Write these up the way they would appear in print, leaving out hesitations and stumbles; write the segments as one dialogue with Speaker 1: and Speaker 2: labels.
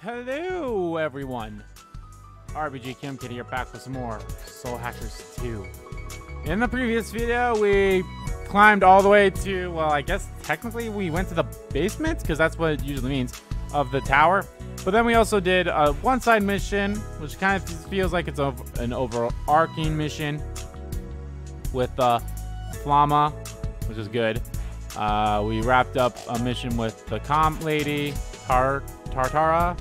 Speaker 1: Hello, everyone. RPG Kim Kid here, back with some more Soul Hackers 2. In the previous video, we climbed all the way to, well, I guess technically we went to the basement, because that's what it usually means, of the tower. But then we also did a one-side mission, which kind of feels like it's an overarching mission with Flama, which is good. We wrapped up a mission with the comp lady, Tartara,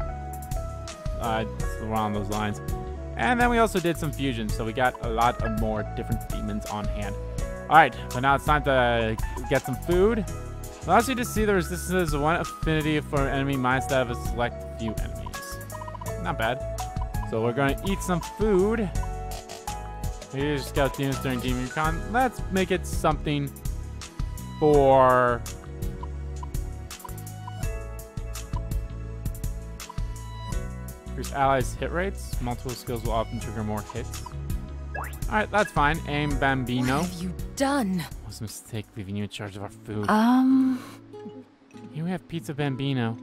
Speaker 1: around those lines. And then we also did some fusions, so we got a lot of more different demons on hand. Alright, but now it's time to get some food. Allows you to see the resistance is one affinity for an enemy minus that of a select few enemies. Not bad. So we're going to eat some food. We scout demons during Demon Recon. Let's make it something for... Increase allies' hit rates. Multiple skills will often trigger more hits. Alright, that's fine. Aim Bambino.
Speaker 2: What have you done?
Speaker 1: It was a mistake leaving you in charge of our food. Here we have Pizza Bambino.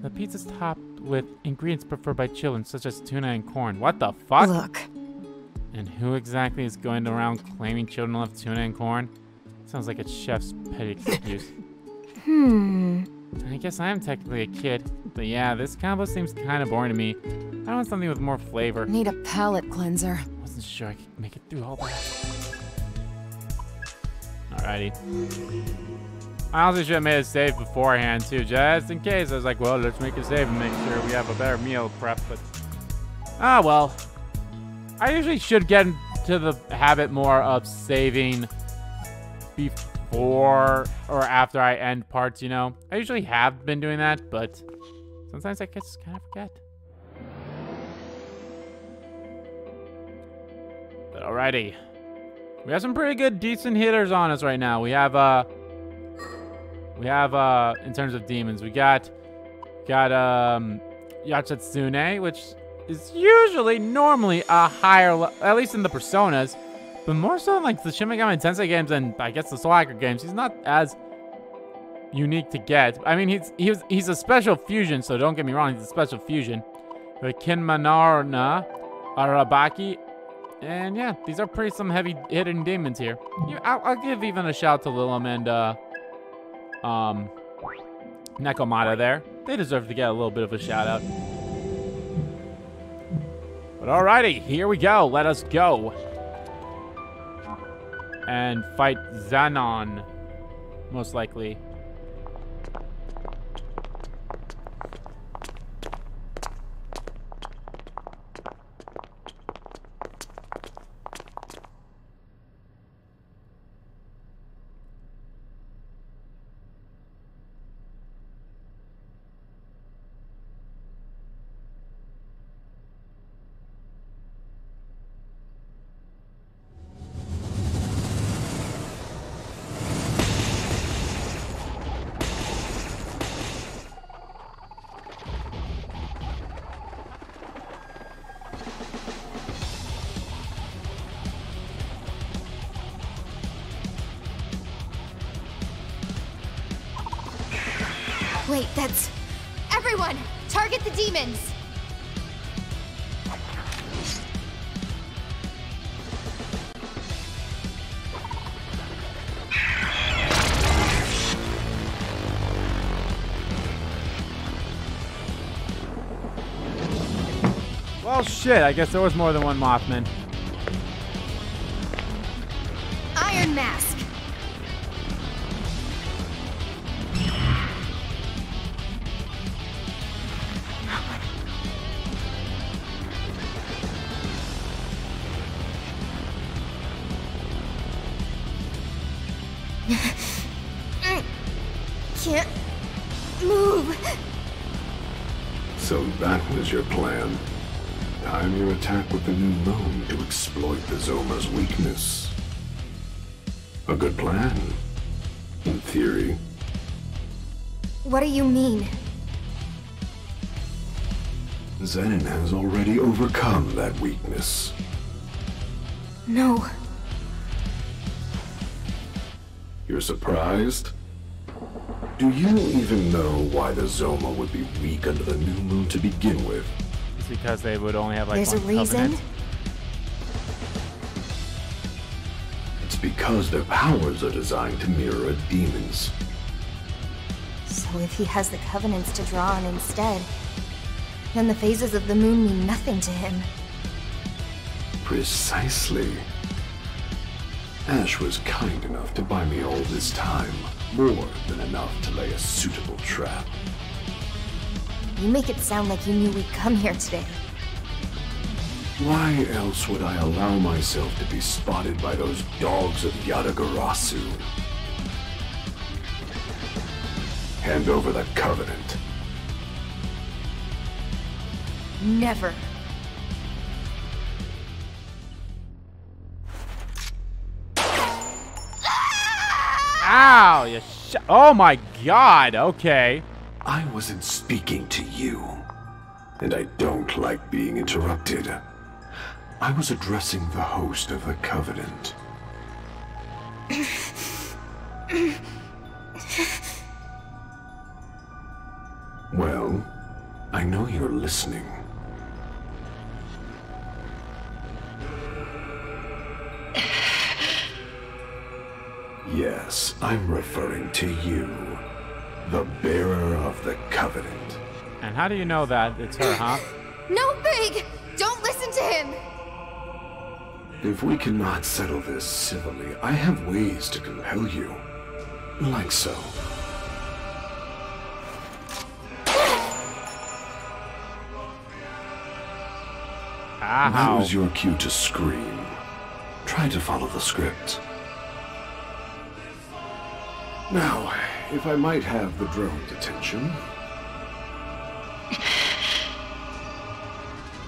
Speaker 1: The pizza's topped with ingredients preferred by children, such as tuna and corn. What the fuck?
Speaker 2: Look.
Speaker 1: And who exactly is going around claiming children love tuna and corn? Sounds like a chef's petty excuse. I guess I am technically a kid. But yeah, this combo seems kind of boring to me. I want something with more flavor.
Speaker 2: Need a palate cleanser.
Speaker 1: Wasn't sure I could make it through all that. Alrighty. I honestly should have made a save beforehand too, just in case. I was like, well, let's make a save and make sure we have a better meal prep, but... Ah, well. I usually should get into the habit more of saving before or after I end parts, you know? I usually have been doing that, but sometimes I just kind of forget. But alrighty. We have some pretty good, decent hitters on us right now. We have, in terms of demons, we got Yachatsune, which is usually normally a higher, at least in the Personas, but more so in like the Shin Megami Tensei games and I guess the Soul Hacker games. He's not as unique to get. I mean, he's a special fusion, so don't get me wrong, he's a special fusion. The Kinmanarna, Arabaki, and yeah, these are pretty some heavy hitting demons here. I'll give even a shout to Lilim and Nekomata there. They deserve to get a little bit of a shout out. But alrighty, here we go. Let us go. And fight Zenon, most likely.
Speaker 3: Wait, that's... Everyone! Target the demons!
Speaker 1: Well, shit, I guess there was more than one Mothman.
Speaker 3: Iron Mask! Can't move.
Speaker 4: So that was your plan. Time you attack with the new moon to exploit the Zoma's weakness. A good plan, in theory.
Speaker 3: What do you mean?
Speaker 4: Zen has already overcome that weakness.
Speaker 3: No.
Speaker 4: You're surprised? Do you even know why the Zoma would be weak under the new moon to begin with?
Speaker 1: It's because they would only have like
Speaker 3: There's a
Speaker 1: one
Speaker 3: reason?
Speaker 1: covenant.
Speaker 4: It's because their powers are designed to mirror a demon's.
Speaker 3: So if he has the covenants to draw on instead, then the phases of the moon mean nothing to him.
Speaker 4: Precisely. Ash was kind enough to buy me all this time, more than enough to lay a suitable trap.
Speaker 3: You make it sound like you knew we'd come here today.
Speaker 4: Why else would I allow myself to be spotted by those dogs of Yatagarasu? Hand over the covenant.
Speaker 3: Never.
Speaker 1: Ow! You oh my god, okay.
Speaker 4: I wasn't speaking to you, and I don't like being interrupted. I was addressing the host of the Covenant. Well, I know you're listening. Yes, I'm referring to you, the bearer of the Covenant.
Speaker 1: And how do you know that it's her, huh?
Speaker 3: No, Figue! Don't listen to him!
Speaker 4: If we cannot settle this civilly, I have ways to compel you. Like so. That was your cue to scream. Try to follow the script. Now, if I might have the drone's attention.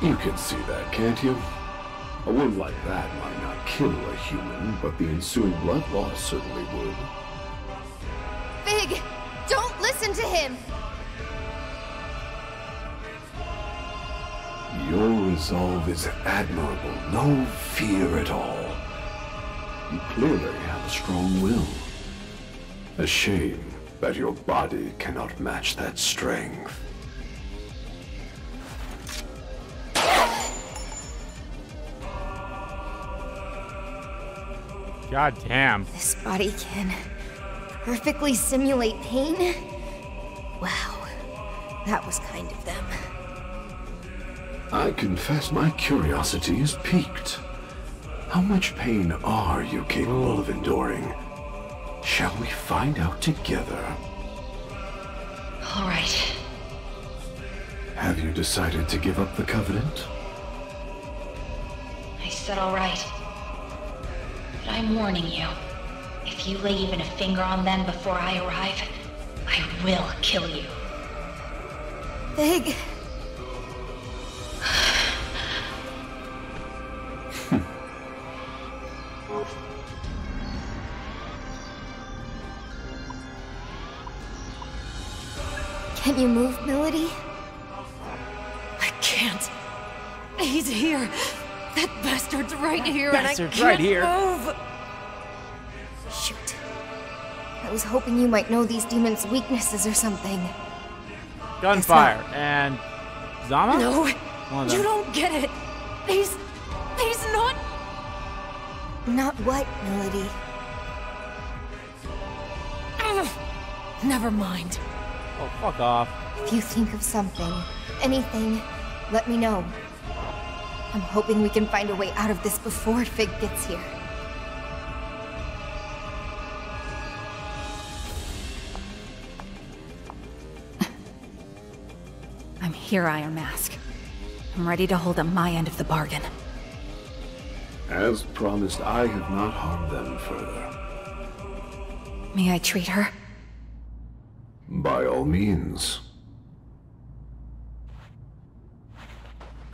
Speaker 4: You can see that, can't you? A wound like that might not kill a human, but the ensuing blood loss certainly would.
Speaker 3: Figue! Don't listen to him!
Speaker 4: Your resolve is admirable. No fear at all. You clearly have a strong will. A shame that your body cannot match that strength.
Speaker 1: God damn.
Speaker 3: This body can perfectly simulate pain? Wow, that was kind of them.
Speaker 4: I confess my curiosity is piqued. How much pain are you capable of enduring? Shall we find out together?
Speaker 5: All right.
Speaker 4: Have you decided to give up the Covenant?
Speaker 5: I said all right. But I'm warning you. If you lay even a finger on them before I arrive, I will kill you.
Speaker 3: Figue! Can you move, Melody?
Speaker 2: I can't. He's here. That bastard's right here,
Speaker 1: Bastard's
Speaker 2: and I
Speaker 1: right
Speaker 2: can't
Speaker 1: here.
Speaker 2: move.
Speaker 3: Shoot. I was hoping you might know these demons' weaknesses or something.
Speaker 1: Gunfire and Zama?
Speaker 2: No,
Speaker 1: One of
Speaker 2: you
Speaker 1: them.
Speaker 2: don't get it. He's not.
Speaker 3: Not what, Melody?
Speaker 2: Ugh. Never mind.
Speaker 1: Oh, fuck off.
Speaker 3: If you think of something, anything, let me know. I'm hoping we can find a way out of this before Figue gets here.
Speaker 2: I'm here, Iron Mask. I'm ready to hold up my end of the bargain.
Speaker 4: As promised, I have not harmed them further.
Speaker 2: May I treat her?
Speaker 4: By all means.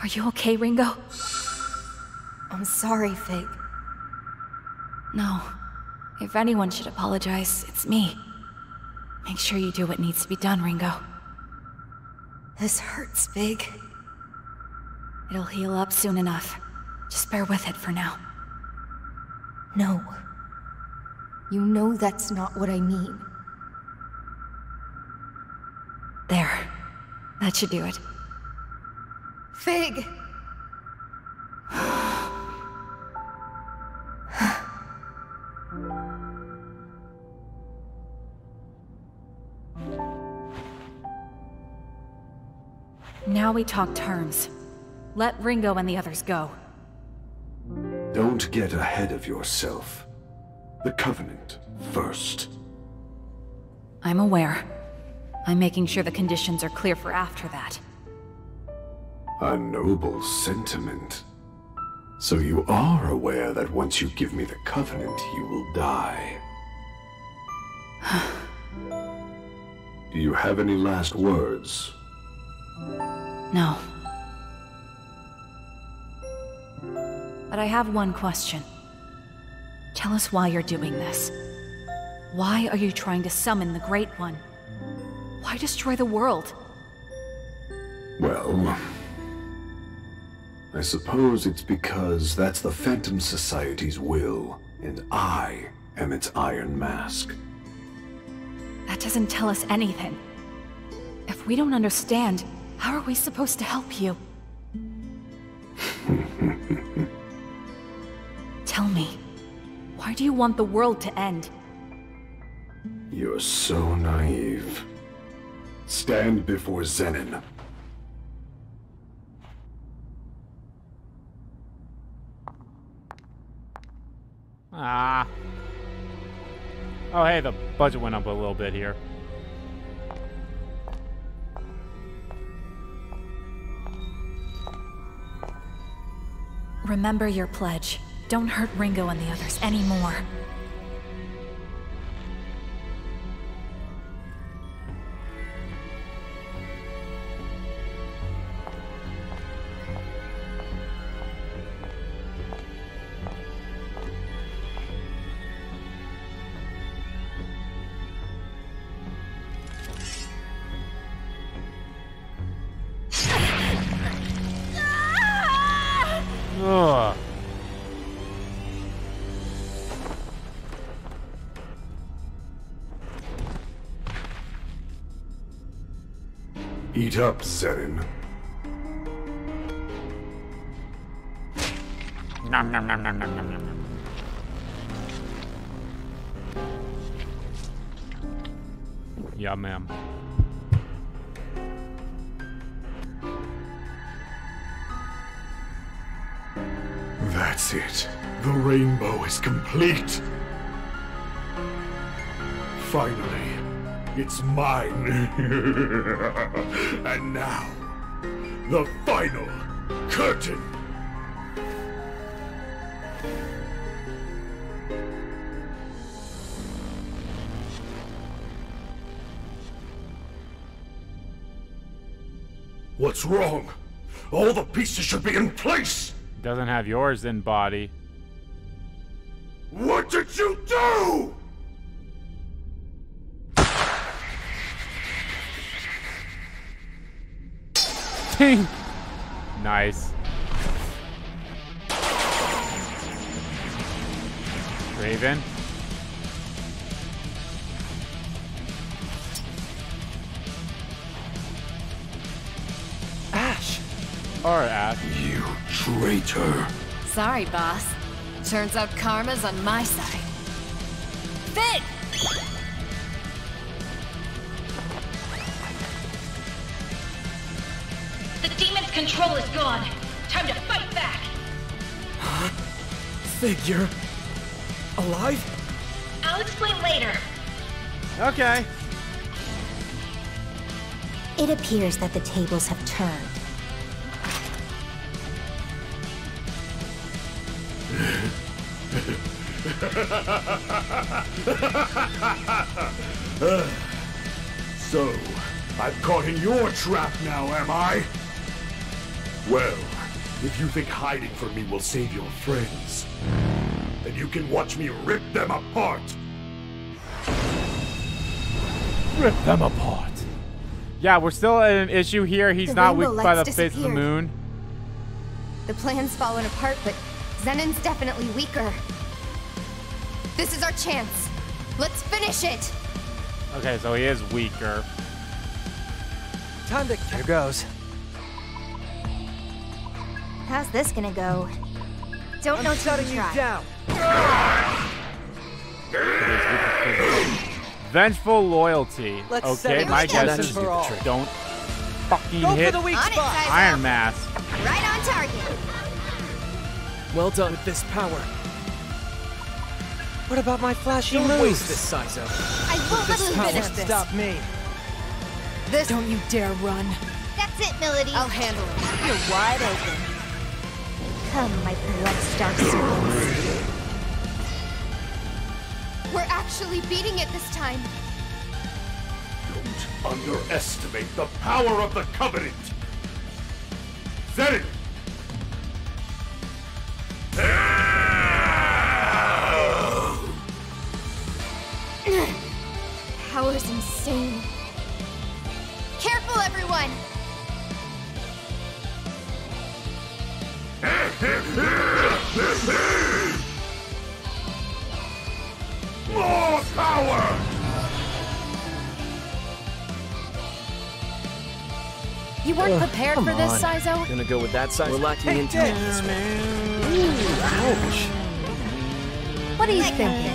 Speaker 2: Are you okay, Ringo?
Speaker 3: I'm sorry, Figue.
Speaker 2: No. If anyone should apologize, it's me. Make sure you do what needs to be done, Ringo.
Speaker 3: This hurts, Figue.
Speaker 2: It'll heal up soon enough. Just bear with it for now.
Speaker 3: No. You know that's not what I mean.
Speaker 2: That should do it.
Speaker 3: Figue!
Speaker 2: Now we talk terms. Let Ringo and the others go.
Speaker 4: Don't get ahead of yourself. The Covenant first.
Speaker 2: I'm aware. I'm making sure the conditions are clear for after that.
Speaker 4: A noble sentiment. So you are aware that once you give me the Covenant, you will die. Do you have any last words?
Speaker 2: No. But I have one question. Tell us why you're doing this. Why are you trying to summon the Great One? Why destroy the world?
Speaker 4: Well, I suppose it's because that's the Phantom Society's will, and I am its Iron Mask.
Speaker 2: That doesn't tell us anything. If we don't understand, how are we supposed to help you? Tell me, why do you want the world to end?
Speaker 4: You're so naive. Stand before Zenon.
Speaker 1: Ah. Oh, hey, the budget went up a little bit here.
Speaker 2: Remember your pledge. Don't hurt Ringo and the others anymore.
Speaker 1: Ugh.
Speaker 4: Eat up, Zenon.
Speaker 1: Nom nom nom nom nom nom nom. Yeah, ma'am.
Speaker 4: That's it. The rainbow is complete. Finally, it's mine. And now, the final curtain. What's wrong? All the pieces should be in place!
Speaker 1: Doesn't have yours in body.
Speaker 4: What did you do?!
Speaker 1: Nice. Raven.
Speaker 6: Ash!
Speaker 1: Or Ash.
Speaker 4: You traitor.
Speaker 3: Sorry, boss. Turns out karma's on my side. Figue!
Speaker 5: The demon's control is gone. Time to fight back.
Speaker 6: Huh? Figure. Alive?
Speaker 5: I'll explain later.
Speaker 1: Okay.
Speaker 7: It appears that the tables have turned.
Speaker 4: So, I'm caught in your trap now, am I? Well, if you think hiding from me will save your friends, then you can watch me rip them apart.
Speaker 1: Rip them apart. Yeah, we're still at an issue here. He's
Speaker 3: The
Speaker 1: not
Speaker 3: rainbow
Speaker 1: weak by the
Speaker 3: lights
Speaker 1: face of the
Speaker 3: disappeared.
Speaker 1: moon.
Speaker 3: The plan's fallen apart, but Zenon's definitely weaker. This is our chance. Let's finish it!
Speaker 1: Okay, so he is weaker.
Speaker 6: Time to... Here goes.
Speaker 3: How's this gonna go? Don't know till you try.
Speaker 6: Down.
Speaker 1: Vengeful loyalty.
Speaker 6: Let's
Speaker 1: Okay,
Speaker 6: set
Speaker 1: my
Speaker 6: it
Speaker 1: guess
Speaker 6: once
Speaker 1: is
Speaker 6: for all.
Speaker 1: don't fucking
Speaker 6: Go
Speaker 1: hit
Speaker 6: for the weak
Speaker 3: On it,
Speaker 6: spot.
Speaker 3: Saizo.
Speaker 1: Iron Mask.
Speaker 3: Right on target.
Speaker 6: Well done with this power. What about my flashy moves? Don't waste this, Saizo.
Speaker 3: I won't let
Speaker 6: This
Speaker 3: you
Speaker 6: power
Speaker 3: finish this.
Speaker 6: stop me.
Speaker 3: This.
Speaker 2: Don't you dare run.
Speaker 3: That's it, Melody.
Speaker 2: I'll handle it. You're wide open.
Speaker 3: Come, my blood-starved servants. We're actually beating it this time.
Speaker 4: Don't underestimate the power of the Covenant! Zenon!
Speaker 3: Power's insane. Careful, everyone!
Speaker 4: More power!
Speaker 2: You weren't prepared for this, Saizo?
Speaker 6: Gonna go with that size. We're lacking intelligence. Ouch.
Speaker 3: What do you think?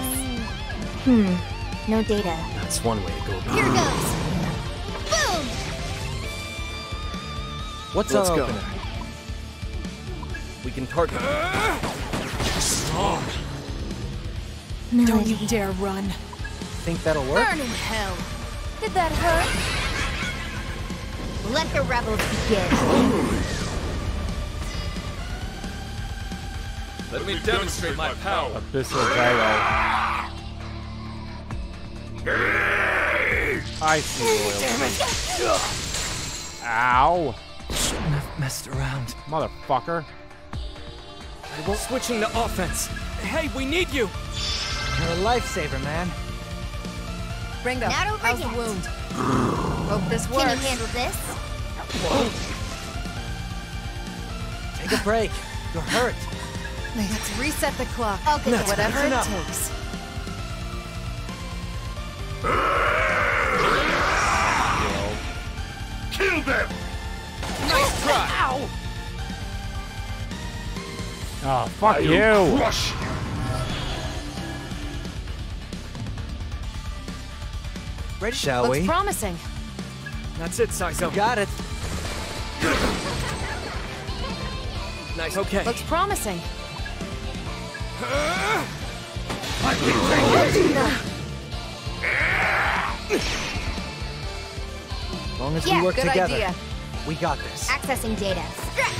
Speaker 3: No data.
Speaker 6: That's one way to go about
Speaker 3: Here
Speaker 6: it.
Speaker 3: goes. Boom!
Speaker 6: What's our opener? We can target.
Speaker 2: Don't you dare run.
Speaker 6: Think that'll work?
Speaker 2: Burn in hell. Did that hurt?
Speaker 3: Let the rebels begin.
Speaker 8: Let me demonstrate my power.
Speaker 1: Abyssal Gyro. I see loyalty. Ow.
Speaker 6: Shouldn't have messed around.
Speaker 1: Motherfucker.
Speaker 6: Switching to offense. Hey, we need you. You're a lifesaver, man.
Speaker 2: Ringo,
Speaker 3: Not over
Speaker 2: how's the
Speaker 3: yet.
Speaker 2: wound? Hope this works.
Speaker 3: Can you handle this?
Speaker 6: Take a break. You're hurt.
Speaker 2: Let's reset the clock.
Speaker 3: I'll get it.
Speaker 2: Whatever it
Speaker 6: enough.
Speaker 2: takes.
Speaker 4: Kill them!
Speaker 6: Nice try.
Speaker 2: Ow!
Speaker 1: Oh, fuck
Speaker 4: I'll
Speaker 1: you.
Speaker 4: crush you!
Speaker 6: Ready, shall
Speaker 2: Looks
Speaker 6: we?
Speaker 2: promising.
Speaker 6: That's it, Saizo. Got it. Nice. Okay.
Speaker 2: Looks promising.
Speaker 4: I can take it!
Speaker 6: As long as
Speaker 3: Yeah,
Speaker 6: we work
Speaker 2: good
Speaker 6: together,
Speaker 2: idea.
Speaker 6: we got this.
Speaker 3: Accessing data. Stretch!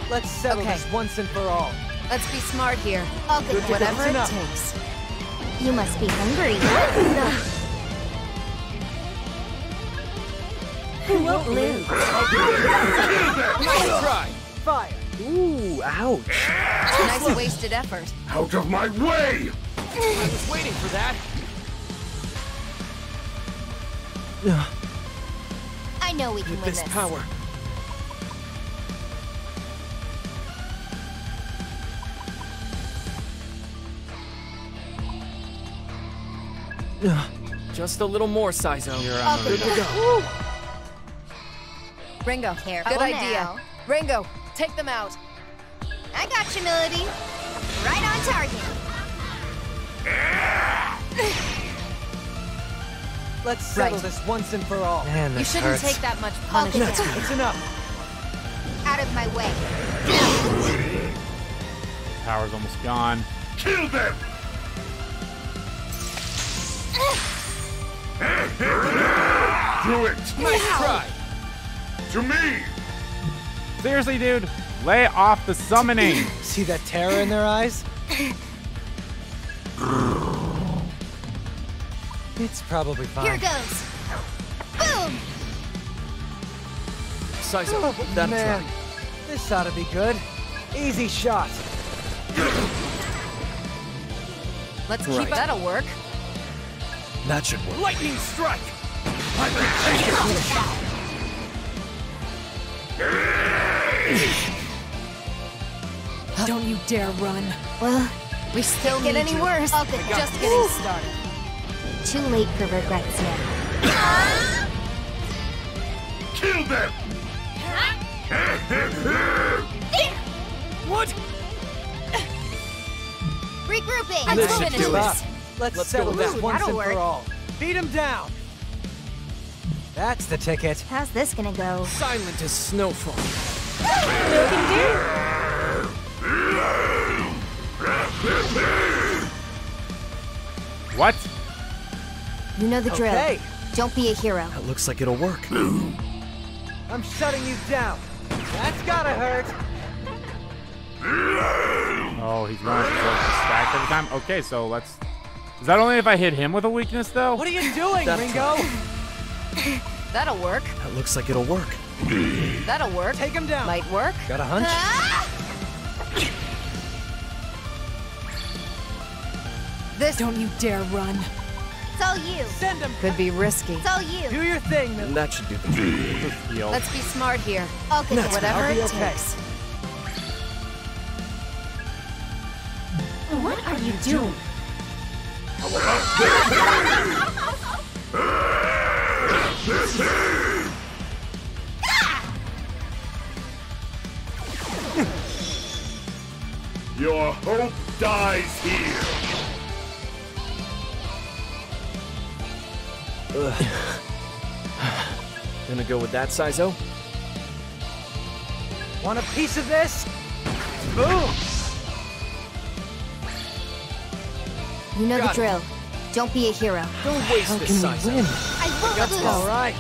Speaker 6: Let's settle
Speaker 2: Okay.
Speaker 6: this once and for all.
Speaker 2: Let's be smart here.
Speaker 3: I'll get it.
Speaker 2: Whatever it
Speaker 6: enough.
Speaker 2: takes.
Speaker 3: You must be hungry. Who won't lose?
Speaker 6: Nice try. Fire. Ooh, ouch.
Speaker 2: Nice wasted effort.
Speaker 4: Out of my way!
Speaker 6: I was waiting for that.
Speaker 3: I know we can
Speaker 6: With
Speaker 3: win
Speaker 6: this
Speaker 3: this.
Speaker 6: power. Just a little more, Saizo.
Speaker 1: You're
Speaker 3: I'll
Speaker 1: on
Speaker 3: get
Speaker 1: the
Speaker 3: it.
Speaker 2: Ringo,
Speaker 3: Careful
Speaker 2: good idea.
Speaker 3: now.
Speaker 2: Ringo, take them out.
Speaker 3: I got you, Melody. Right on target.
Speaker 6: Let's settle
Speaker 2: Right.
Speaker 6: this once and for all. Man,
Speaker 2: You shouldn't take that much
Speaker 3: I'll get
Speaker 2: punishment.
Speaker 3: it.
Speaker 6: It's enough.
Speaker 3: Out of my way.
Speaker 1: Power's almost gone.
Speaker 4: Kill them! Do it!
Speaker 6: Nice try.
Speaker 4: To me!
Speaker 1: Seriously, dude. Lay off the summoning.
Speaker 6: See that terror in their eyes? It's probably fine.
Speaker 3: Here goes. Boom!
Speaker 6: Saizo, that man. This ought to be good. Easy shot.
Speaker 2: Let's keep it. That'll work.
Speaker 6: That should work. Lightning strike.
Speaker 4: I can take it!
Speaker 2: Don't you dare run.
Speaker 3: Well, We still get any worse.
Speaker 9: Just getting started.
Speaker 7: Too late for regrets now.
Speaker 4: Kill them!
Speaker 8: What?
Speaker 3: Regrouping.
Speaker 8: This should do it.
Speaker 6: Let's settle
Speaker 8: go with
Speaker 6: this
Speaker 8: that.
Speaker 6: once
Speaker 3: That'll
Speaker 6: and for
Speaker 3: work.
Speaker 6: all. Beat him down. That's the ticket.
Speaker 7: How's this gonna go?
Speaker 8: Silent as snowfall.
Speaker 1: What?
Speaker 3: You know the drill.
Speaker 6: Okay,
Speaker 3: Don't be a hero.
Speaker 8: That looks like it'll work.
Speaker 6: I'm shutting you down. That's gotta hurt.
Speaker 1: Oh, he's going to distract every time. Okay, so let's. Is that only if I hit him with a weakness, though?
Speaker 6: What are you doing,
Speaker 8: That's
Speaker 6: Ringo?
Speaker 9: That'll work.
Speaker 8: That looks like it'll work.
Speaker 9: That'll work.
Speaker 6: Take him down.
Speaker 9: Might work.
Speaker 6: Got a hunch?
Speaker 9: This. Don't you dare run.
Speaker 3: It's all you.
Speaker 6: Send him.
Speaker 9: Could be risky.
Speaker 3: It's all you.
Speaker 6: Do your thing, Millie.
Speaker 8: And that should do the trick.
Speaker 1: Heal.
Speaker 9: Let's be smart here.
Speaker 3: I'll get
Speaker 8: That's
Speaker 9: Whatever
Speaker 6: I'll be
Speaker 9: it
Speaker 6: okay.
Speaker 9: takes.
Speaker 7: What are you doing?
Speaker 4: Your hope dies here.
Speaker 8: Gonna go with that, Sizo?
Speaker 6: Want a piece of this? Boom!
Speaker 3: You know the
Speaker 6: Got it.
Speaker 3: drill. Don't be a hero.
Speaker 8: Don't waste this, Sizo.
Speaker 3: I won't lose.
Speaker 6: All right.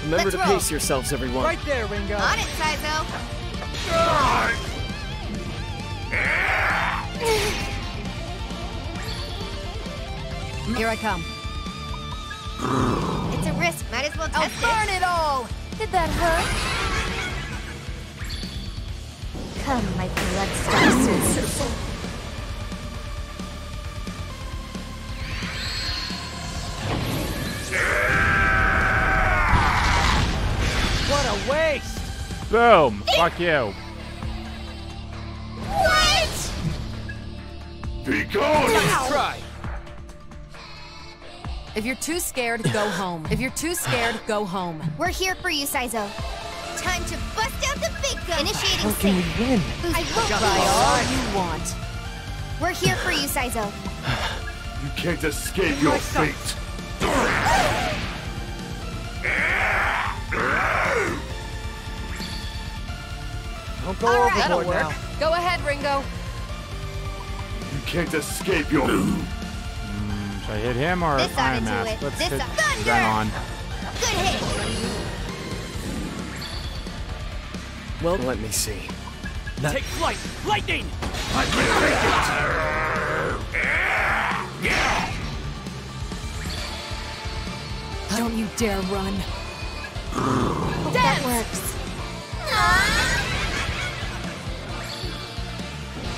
Speaker 8: Remember
Speaker 3: Let's
Speaker 8: to
Speaker 3: roll.
Speaker 8: pace yourselves, everyone.
Speaker 6: Right there, Ringo.
Speaker 3: On it, Sizo.
Speaker 9: Here I come.
Speaker 3: It's a risk. Might as well
Speaker 9: I'll
Speaker 3: test
Speaker 9: burn it all.
Speaker 3: Did that hurt?
Speaker 7: Come, my blood stars.
Speaker 6: What a waste!
Speaker 1: Boom. Fuck you.
Speaker 3: What?
Speaker 4: Be gone!
Speaker 8: Try.
Speaker 9: If you're too scared, go home. If you're too scared, go home.
Speaker 3: We're here for you, Sizo. Time to bust out the big gun. Initiating
Speaker 6: How can we
Speaker 3: sync.
Speaker 6: win?
Speaker 3: I won't
Speaker 9: Try
Speaker 3: lose.
Speaker 9: all you want.
Speaker 3: We're here for you, Sizo.
Speaker 4: You can't escape your fate.
Speaker 6: Don't go
Speaker 3: All right.
Speaker 9: That'll
Speaker 6: overboard
Speaker 9: work.
Speaker 6: now.
Speaker 9: Go ahead, Ringo.
Speaker 4: You can't escape your...
Speaker 1: Should I hit him or
Speaker 3: This ought to
Speaker 1: Iron
Speaker 3: do
Speaker 1: Mask?
Speaker 3: it.
Speaker 1: Let's
Speaker 3: This
Speaker 1: hit
Speaker 3: thunder!
Speaker 1: Zenon.
Speaker 3: Good hit.
Speaker 8: Well, let me see.
Speaker 6: Take flight! Lightning!
Speaker 4: I
Speaker 9: Don't you dare run.
Speaker 3: That works.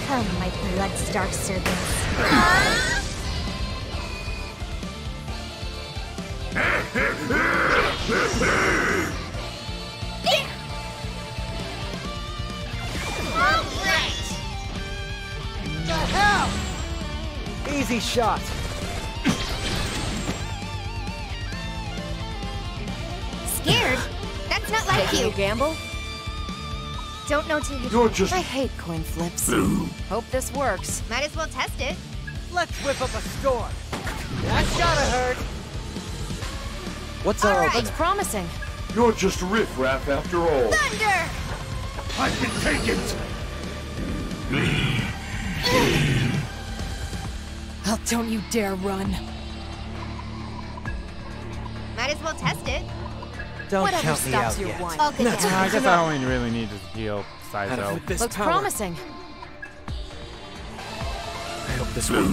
Speaker 7: Come, my blood-starved servants.
Speaker 6: Easy shot.
Speaker 3: Scared? That's not like
Speaker 9: Taking
Speaker 3: you.
Speaker 9: a gamble?
Speaker 3: Don't know till you.
Speaker 4: You're just...
Speaker 9: I hate coin flips. Hope this works.
Speaker 3: Might as well test it.
Speaker 6: Let's whip up a storm. That's gotta hurt.
Speaker 8: What's
Speaker 3: All
Speaker 8: our
Speaker 3: right.
Speaker 8: opener?
Speaker 9: Looks promising.
Speaker 4: You're just riffraff after all.
Speaker 3: Thunder!
Speaker 4: I can take it!
Speaker 9: Oh, don't you dare run.
Speaker 3: Might as well test it.
Speaker 6: Don't
Speaker 9: Whatever
Speaker 6: count me
Speaker 9: stops
Speaker 6: out
Speaker 9: your
Speaker 6: yet.
Speaker 9: one.
Speaker 3: I'll get down.
Speaker 1: I guess I only really need to heal
Speaker 8: Out of
Speaker 1: Sizo.
Speaker 8: with this
Speaker 9: Looks
Speaker 8: power.
Speaker 9: promising.
Speaker 8: I hope this works.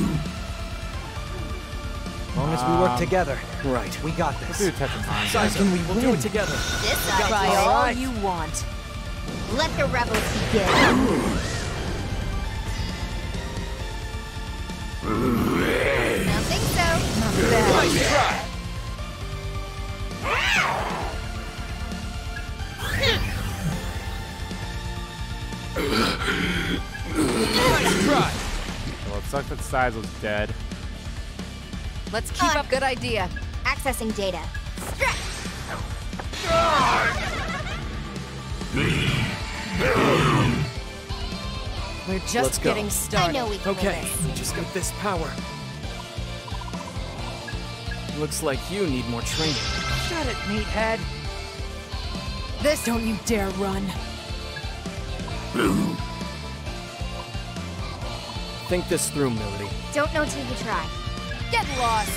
Speaker 6: As long as we work together,
Speaker 8: Right.
Speaker 6: we got
Speaker 1: Let's
Speaker 6: this.
Speaker 1: do Tetris.
Speaker 8: Sizo, we'll do it together.
Speaker 3: This ought
Speaker 9: Try
Speaker 3: to
Speaker 9: all
Speaker 6: Alright.
Speaker 9: you want.
Speaker 3: do it. Let the rebels begin. Don't think so.
Speaker 8: Nice try.
Speaker 1: sucked that Size was dead.
Speaker 9: Let's keep up. Good idea.
Speaker 7: Accessing data. Stretch!
Speaker 9: We're just
Speaker 8: Let's go.
Speaker 9: getting started.
Speaker 7: I know we can
Speaker 8: Okay,
Speaker 7: win this.
Speaker 8: just with this power. Looks like you need more training.
Speaker 6: Shut it, meathead.
Speaker 9: This, don't you dare run.
Speaker 8: Think this through, Melody.
Speaker 7: Don't know till you try.
Speaker 9: Get lost.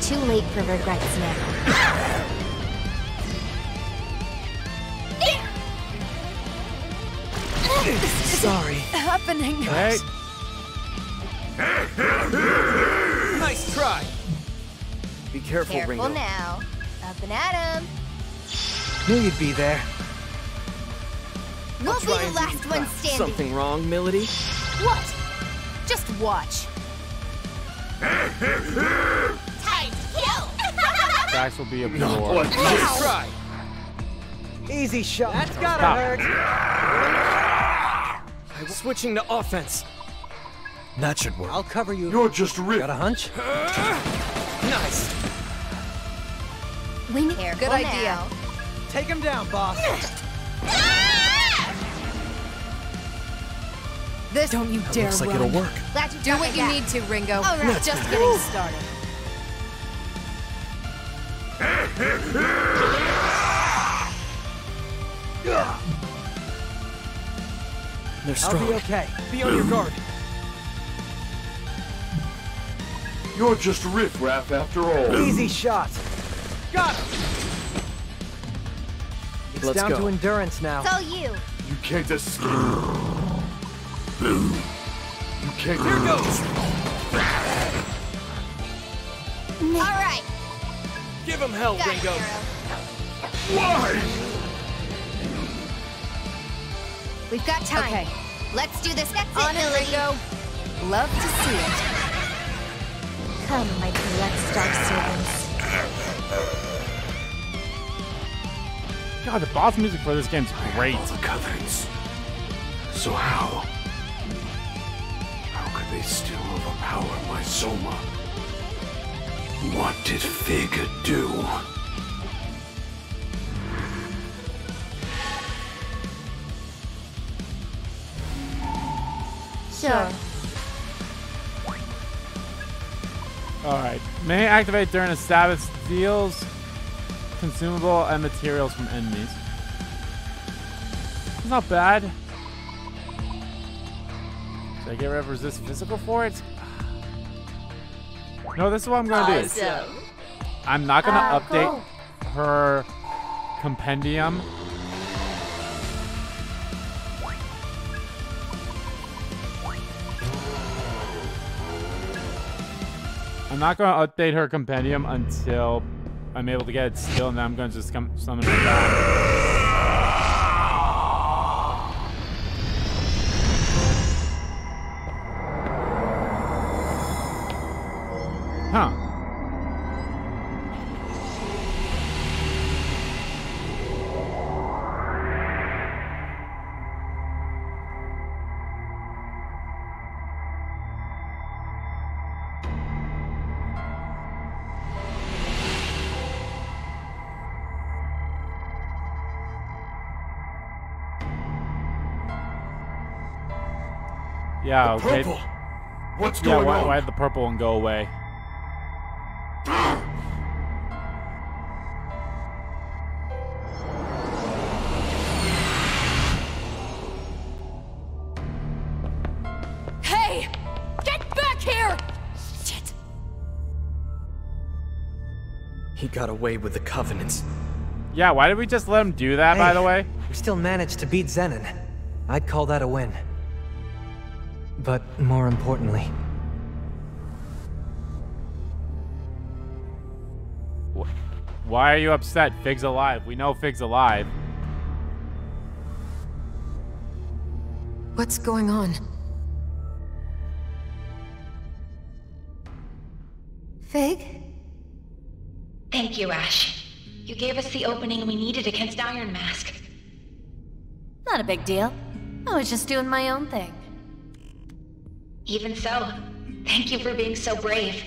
Speaker 7: Too late for regrets now.
Speaker 8: Sorry.
Speaker 9: Happening.
Speaker 1: Hey,
Speaker 8: Nice try. Be careful,
Speaker 3: Careful
Speaker 8: Ringo.
Speaker 3: now. Up and at 'em.
Speaker 6: Knew you'd be there.
Speaker 3: We'll be
Speaker 8: Try
Speaker 3: the
Speaker 8: and
Speaker 3: last one standing.
Speaker 8: Something wrong, Melody?
Speaker 9: What? Just watch.
Speaker 3: Time to kill.
Speaker 1: Dax will be a
Speaker 4: Not
Speaker 1: bore.
Speaker 4: like
Speaker 8: Nice try.
Speaker 6: Easy shot. That's gotta
Speaker 1: Stop.
Speaker 6: hurt.
Speaker 8: Switching to offense. That should work.
Speaker 6: I'll cover you.
Speaker 4: You're just
Speaker 6: Got a hunch?
Speaker 8: Nice.
Speaker 3: We need careful
Speaker 9: Good idea.
Speaker 3: now.
Speaker 6: Take him down, boss.
Speaker 9: This, don't you dare
Speaker 8: Looks like
Speaker 9: run.
Speaker 8: it'll work.
Speaker 3: Glad you
Speaker 9: Do
Speaker 3: got
Speaker 9: what
Speaker 3: my
Speaker 9: you
Speaker 3: back.
Speaker 9: need to, Ringo.
Speaker 3: All right.
Speaker 9: We're just getting started.
Speaker 8: They're
Speaker 6: I'll
Speaker 8: strong.
Speaker 6: be okay.
Speaker 8: Be on your guard.
Speaker 4: You're just riffraff after all.
Speaker 6: Easy shot. Got him. It's
Speaker 8: Let's
Speaker 6: down
Speaker 8: go.
Speaker 6: to endurance now.
Speaker 3: It's all you.
Speaker 4: You can't escape. You can't.
Speaker 8: Here goes.
Speaker 3: All right.
Speaker 8: Give him hell,
Speaker 3: Got it,
Speaker 8: Ringo.
Speaker 3: Hero.
Speaker 4: Why?
Speaker 3: We've got time.
Speaker 9: Okay.
Speaker 3: Let's do this. That's
Speaker 9: On
Speaker 3: it,
Speaker 9: it,
Speaker 3: Lily.
Speaker 9: Ringo. Love to see it.
Speaker 7: Come, my blood-starved servants.
Speaker 1: God, the boss music for this game's great.
Speaker 4: All the covenants. So how could they still overpower my Soma? What did Figue do?
Speaker 7: Sure.
Speaker 1: Alright. May activate during a status steals consumable and materials from enemies. It's not bad. Should I get rid of resist physical for it? No, this is what I'm gonna do. I'm not gonna update her compendium. I'm not going to update her compendium until I'm able to get it still, and then I'm going to just come summon her back. Huh. Yeah, okay.
Speaker 4: Purple. What's
Speaker 1: Yeah,
Speaker 4: going on?
Speaker 1: why did the purple one go away?
Speaker 9: Hey! Get back here! Shit!
Speaker 8: He got away with the covenants.
Speaker 1: Yeah, why did we just let him do that, by
Speaker 6: Hey,
Speaker 1: the way?
Speaker 6: We still managed to beat Zenon. I'd call that a win. But more importantly,
Speaker 1: Why are you upset? Figue's alive. We know Figue's alive.
Speaker 9: What's going on?
Speaker 3: Figue?
Speaker 5: Thank you, Ash. You gave us the opening we needed against Iron Mask.
Speaker 2: Not a big deal.
Speaker 7: I was just doing my own thing.
Speaker 5: Even so, thank you for being so brave.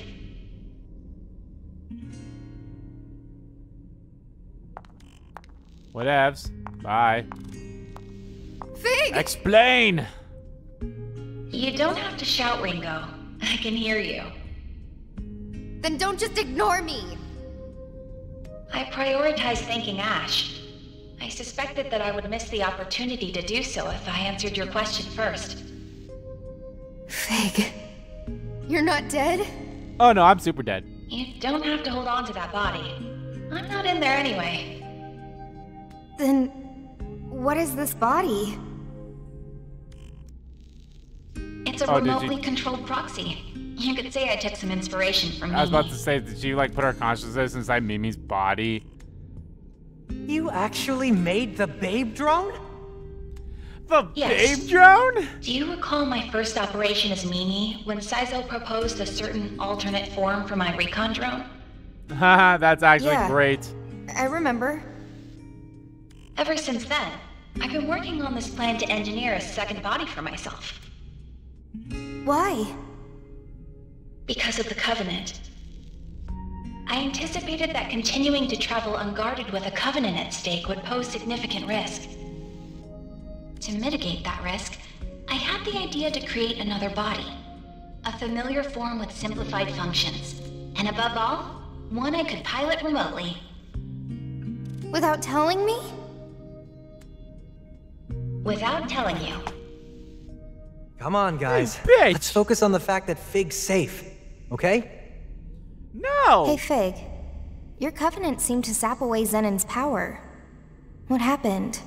Speaker 1: Whatevs. Bye.
Speaker 3: Figue!
Speaker 1: Explain!
Speaker 5: You don't have to shout, Ringo. I can hear you.
Speaker 3: Then don't just ignore me!
Speaker 5: I prioritized thanking Ash. I suspected that I would miss the opportunity to do so if I answered your question first.
Speaker 3: Figue, you're not dead?
Speaker 1: Oh no, I'm super dead.
Speaker 5: You don't have to hold on to that body. I'm not in there anyway.
Speaker 3: Then, what is this body?
Speaker 5: It's a remotely controlled proxy. You could say I took some inspiration from
Speaker 1: I was
Speaker 5: Mimi.
Speaker 1: about to say, did you like put our consciousness inside Mimi's body?
Speaker 6: You actually made the babe drone?
Speaker 1: The
Speaker 5: Yes.
Speaker 1: babe drone?
Speaker 5: Do you recall my first operation as Mimi, when Saizo proposed a certain alternate form for my recon drone?
Speaker 1: Haha, that's actually
Speaker 3: Yeah.
Speaker 1: great.
Speaker 3: I remember.
Speaker 5: Ever since then, I've been working on this plan to engineer a second body for myself.
Speaker 3: Why?
Speaker 5: Because of the Covenant. I anticipated that continuing to travel unguarded with a Covenant at stake would pose significant risk. To mitigate that risk, I had the idea to create another body. A familiar form with simplified functions. And above all, one I could pilot remotely.
Speaker 3: Without telling me?
Speaker 5: Without telling you.
Speaker 6: Come on, guys.
Speaker 1: Bitch.
Speaker 6: Let's focus on the fact that Figue's safe, okay?
Speaker 1: No!
Speaker 3: Hey, Figue. Your Covenant seemed to sap away Zenon's power. What happened?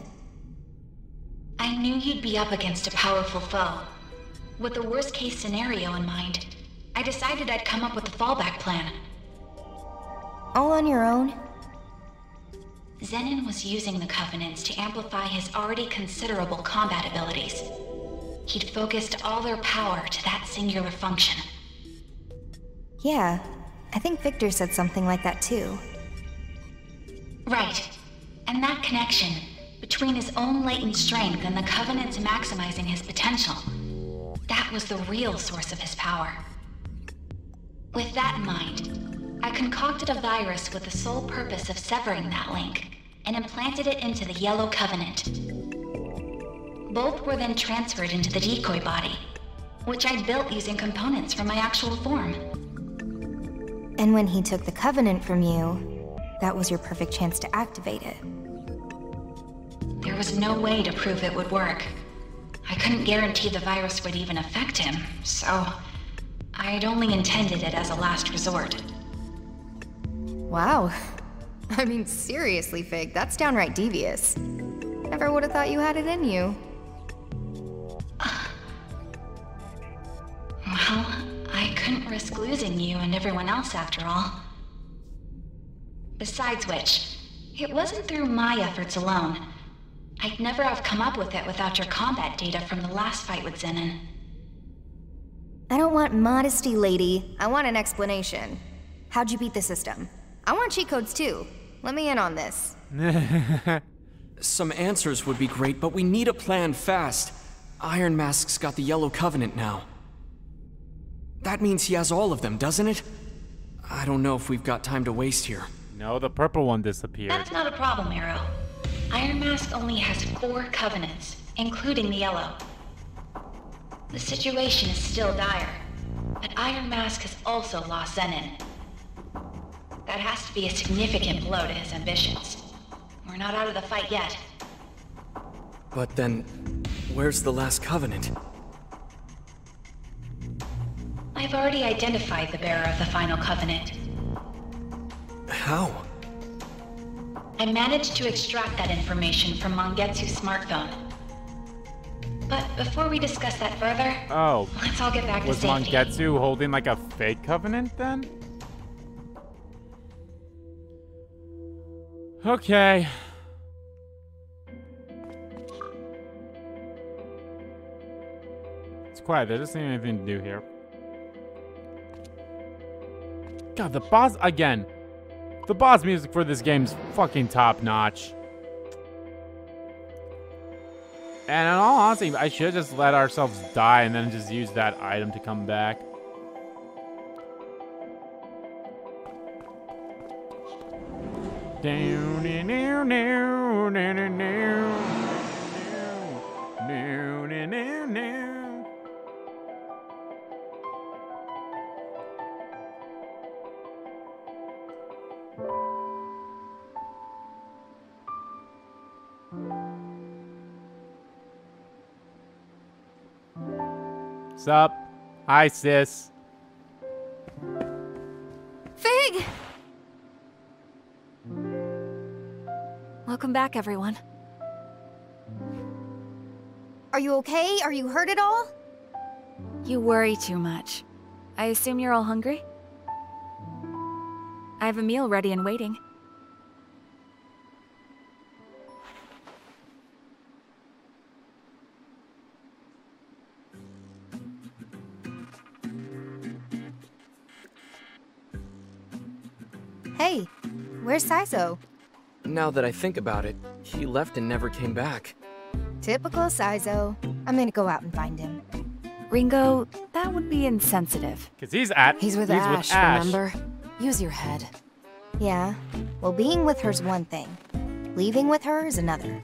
Speaker 5: I knew you'd be up against a powerful foe. With the worst case scenario in mind, I decided I'd come up with a fallback plan.
Speaker 3: All on your own?
Speaker 5: Zenon was using the Covenants to amplify his already considerable combat abilities. He'd focused all their power to that singular function.
Speaker 3: Yeah, I think Victor said something like that too.
Speaker 5: Right. And that connection, between his own latent strength and the Covenant's maximizing his potential, that was the real source of his power. With that in mind, I concocted a virus with the sole purpose of severing that link, and implanted it into the Yellow Covenant. Both were then transferred into the decoy body, which I built using components from my actual form.
Speaker 3: And when he took the Covenant from you, that was your perfect chance to activate it.
Speaker 5: There was no way to prove it would work. I couldn't guarantee the virus would even affect him, so I'd only intended it as a last resort.
Speaker 3: Wow. I mean, seriously, Figue, that's downright devious. Never would have thought you had it in you.
Speaker 5: Well, I couldn't risk losing you and everyone else after all. Besides which, it wasn't through my efforts alone. I'd never have come up with it without your combat data from the last fight with Zenon.
Speaker 3: I don't want modesty, lady. I want an explanation. How'd you beat the system? I want cheat codes too. Let me in on this.
Speaker 8: Some answers would be great, but we need a plan fast. Iron Mask's got the Yellow Covenant now. That means he has all of them, doesn't it? I don't know if we've got time to waste here.
Speaker 1: No, the purple one disappeared.
Speaker 5: That's not a problem, Arrow. Iron Mask only has 4 Covenants, including the Yellow. The situation is still dire, but Iron Mask has also lost Zenon. That has to be a significant blow to his ambitions. We're not out of the fight yet.
Speaker 8: But then, where's the last Covenant?
Speaker 5: I've already identified the bearer of the final Covenant.
Speaker 8: How?
Speaker 5: I managed to extract that information from Mangetsu's smartphone. But before we discuss that further,
Speaker 1: Oh.
Speaker 5: let's all get back to
Speaker 1: Was
Speaker 5: safety.
Speaker 1: Mangetsu holding like a fake Covenant then? Okay. It's quiet. There doesn't seem anything to do here. God, the boss again. The boss music for this game's fucking top notch. And in all honesty, I should just let ourselves die and then just use that item to come back. Sup? Hi, sis.
Speaker 2: Figue! Welcome back, everyone.
Speaker 3: Are you okay? Are you hurt at all?
Speaker 2: You worry too much. I assume you're all hungry? I have a meal ready and waiting.
Speaker 3: Hey, where's Saizo?
Speaker 8: Now that I think about it, he left and never came back.
Speaker 3: Typical Saizo. I'm gonna go out and find him.
Speaker 2: Ringo, that would be insensitive.
Speaker 1: Because he's
Speaker 9: with Ash, remember? Use your head.
Speaker 3: Yeah, well, being with her's one thing. Leaving with her is another.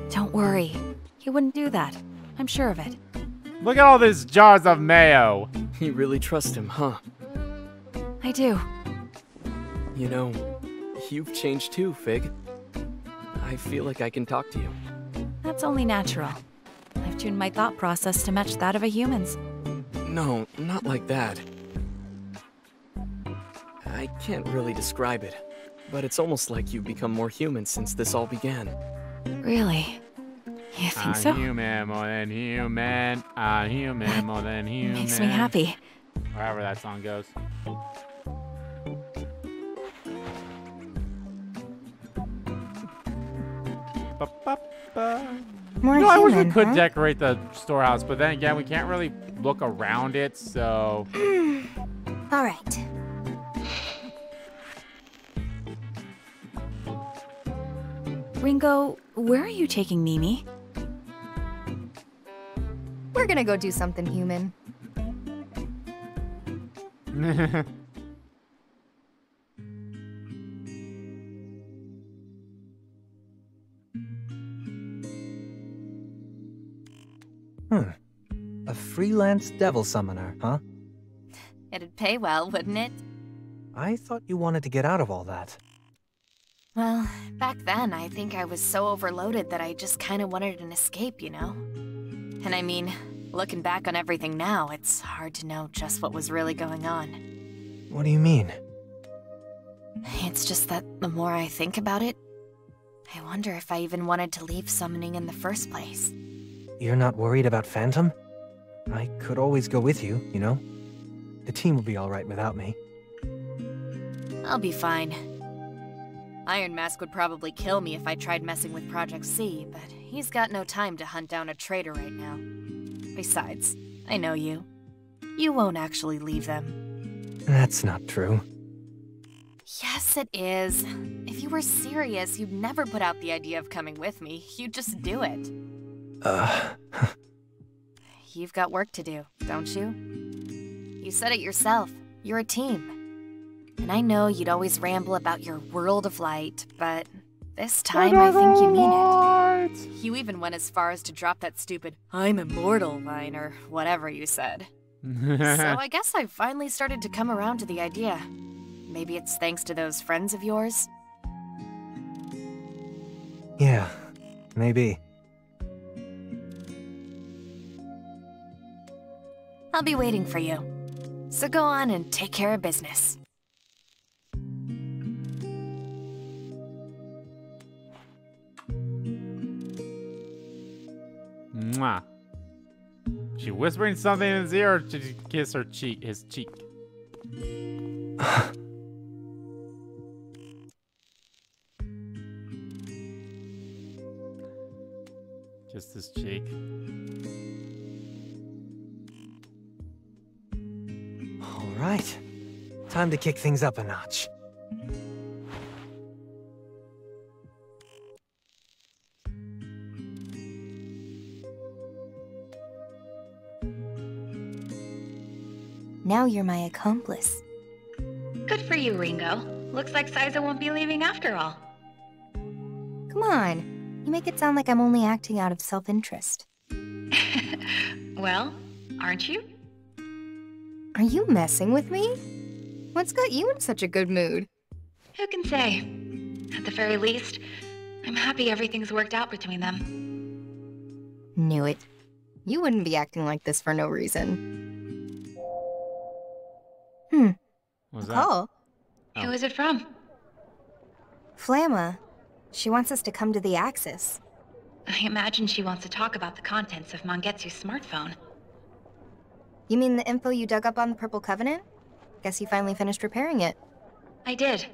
Speaker 2: Don't worry. He wouldn't do that. I'm sure of it.
Speaker 1: Look at all these jars of mayo.
Speaker 8: You really trust him, huh?
Speaker 2: I do.
Speaker 8: You know, you've changed too, Figue. I feel like I can talk to you.
Speaker 2: That's only natural. I've tuned my thought process to match that of a human's.
Speaker 8: No, not like that. I can't really describe it, but it's almost like you've become more human since this all began.
Speaker 2: Really? You think so?
Speaker 1: I'm human more than human. I'm human more than human.
Speaker 2: Makes me happy.
Speaker 1: However that song goes.
Speaker 3: More
Speaker 1: I wish we
Speaker 3: human,
Speaker 1: could
Speaker 3: huh?
Speaker 1: decorate the storehouse, but then again, we can't really look around it, so...
Speaker 3: All right.
Speaker 2: Ringo, where are you taking Mimi?
Speaker 3: We're gonna go do something human.
Speaker 6: A freelance devil summoner, huh?
Speaker 7: It'd pay well, wouldn't it?
Speaker 6: I thought you wanted to get out of all that.
Speaker 7: Well, back then, I think I was so overloaded that I just kind of wanted an escape, you know? And I mean, looking back on everything now, it's hard to know just what was really going on.
Speaker 6: What do you mean?
Speaker 7: It's just that the more I think about it, I wonder if I even wanted to leave summoning in the first place.
Speaker 6: You're not worried about Phantom? I could always go with you, you know? The team will be alright without me.
Speaker 7: I'll be fine. Iron Mask would probably kill me if I tried messing with Project C, but he's got no time to hunt down a traitor right now. Besides, I know you. You won't actually leave them.
Speaker 6: That's not true.
Speaker 7: Yes, it is. If you were serious, you'd never put out the idea of coming with me. You'd just do it. You've got work to do, don't you? You said it yourself. You're a team. And I know you'd always ramble about your world of light, but this time I think you mean it. You even went as far as to drop that stupid "I'm immortal" line or whatever you said. So I guess I've finally started to come around to the idea. Maybe it's thanks to those friends of yours?
Speaker 6: Yeah, maybe.
Speaker 7: I'll be waiting for you. So go on and take care of business.
Speaker 1: Mwah. She whispering something in his ear, or did she kiss her cheek? His cheek. Just his cheek.
Speaker 6: All right. Time to kick things up a notch.
Speaker 3: Now you're my accomplice.
Speaker 5: Good for you, Ringo. Looks like Siza won't be leaving after all.
Speaker 3: Come on. You make it sound like I'm only acting out of self-interest.
Speaker 5: Well, aren't you?
Speaker 3: Are you messing with me? What's got you in such a good mood?
Speaker 5: Who can say? At the very least, I'm happy everything's worked out between them.
Speaker 3: Knew it. You wouldn't be acting like this for no reason.
Speaker 1: What's that?
Speaker 3: Call.
Speaker 5: Who is it from?
Speaker 3: Flamma. She wants us to come to the Axis.
Speaker 5: I imagine she wants to talk about the contents of Mangetsu's smartphone.
Speaker 3: You mean the info you dug up on the Purple Covenant? Guess you finally finished repairing it.
Speaker 5: I did.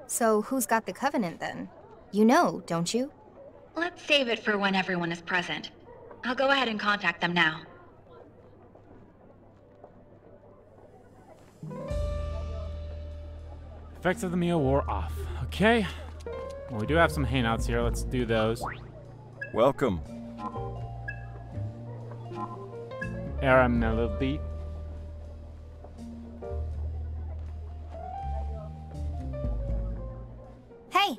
Speaker 3: So who's got the Covenant then? You know, don't you?
Speaker 5: Let's save it for when everyone is present. I'll go ahead and contact them now.
Speaker 1: Effects of the meal wore off. Okay. Well, we do have some hangouts here. Let's do those.
Speaker 10: Welcome.
Speaker 1: Era Melody.
Speaker 3: Hey!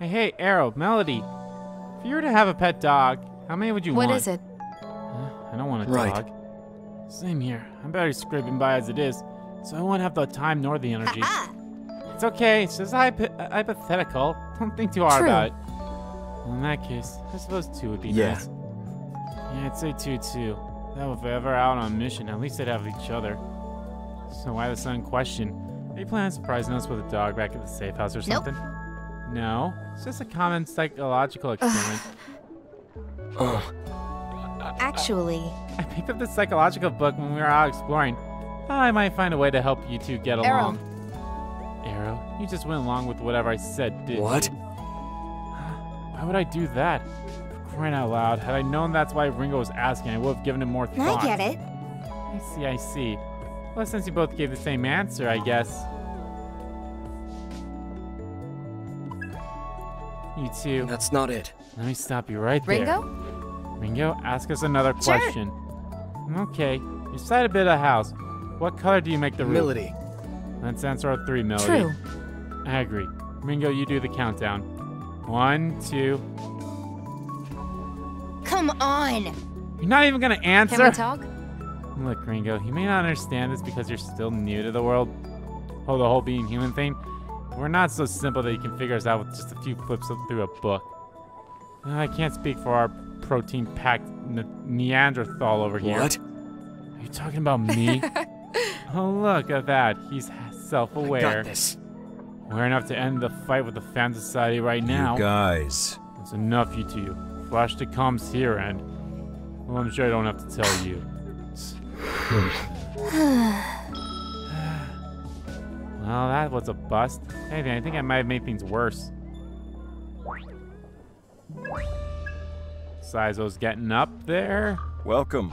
Speaker 1: Hey, Arrow, Melody. If you were to have a pet dog, how many would you want?
Speaker 9: What is it?
Speaker 1: I don't want a dog. Same here. I'm barely scraping by as it is, so I won't have the time nor the energy. It's okay. It's just hypothetical. Don't think too hard about it. Well, in that case, I suppose 2 would be nice. Yeah, I'd say 2 too. That if we're ever out on a mission, at least they'd have each other. So why the sudden question? Are you planning on surprising us with a dog back at the safe house or something? No. It's just a common psychological experiment.
Speaker 3: Actually...
Speaker 1: I picked up this psychological book when we were out exploring. Thought I might find a way to help you two get along. Arrow, you just went along with whatever I said, didn't you? Why would I do that? For crying out loud, had I known that's why Ringo was asking, I would have given it more thought.
Speaker 3: I get it.
Speaker 1: I see. Well, since you both gave the same answer, I guess. You two.
Speaker 8: That's not it.
Speaker 1: Let me stop you right there.
Speaker 9: Ringo?
Speaker 1: Ringo, ask us another question. Okay. You decide a bit of house. What color do you make the roof?
Speaker 6: Melody.
Speaker 1: Let's answer our 3, Melody.
Speaker 9: True.
Speaker 1: I agree. Ringo, you do the countdown. 1, 2.
Speaker 3: Come on!
Speaker 1: You're not even gonna answer?
Speaker 9: Can we talk?
Speaker 1: Look, Ringo, you may not understand this because you're still new to the world. The whole being human thing. We're not so simple that you can figure us out with just a few flips through a book. I can't speak for our protein-packed Neanderthal over here.
Speaker 8: What?
Speaker 1: Are you talking about me? Oh, look at that. He's self-aware.
Speaker 8: I got this.
Speaker 1: Aware enough to end the fight with the Fan Society right now.
Speaker 10: You guys.
Speaker 1: That's enough, you two. Flash the comms here, and... well, I'm sure I don't have to tell you. Well, that was a bust. Hey, I think I might have made things worse. Sizo's getting up there.
Speaker 10: Welcome.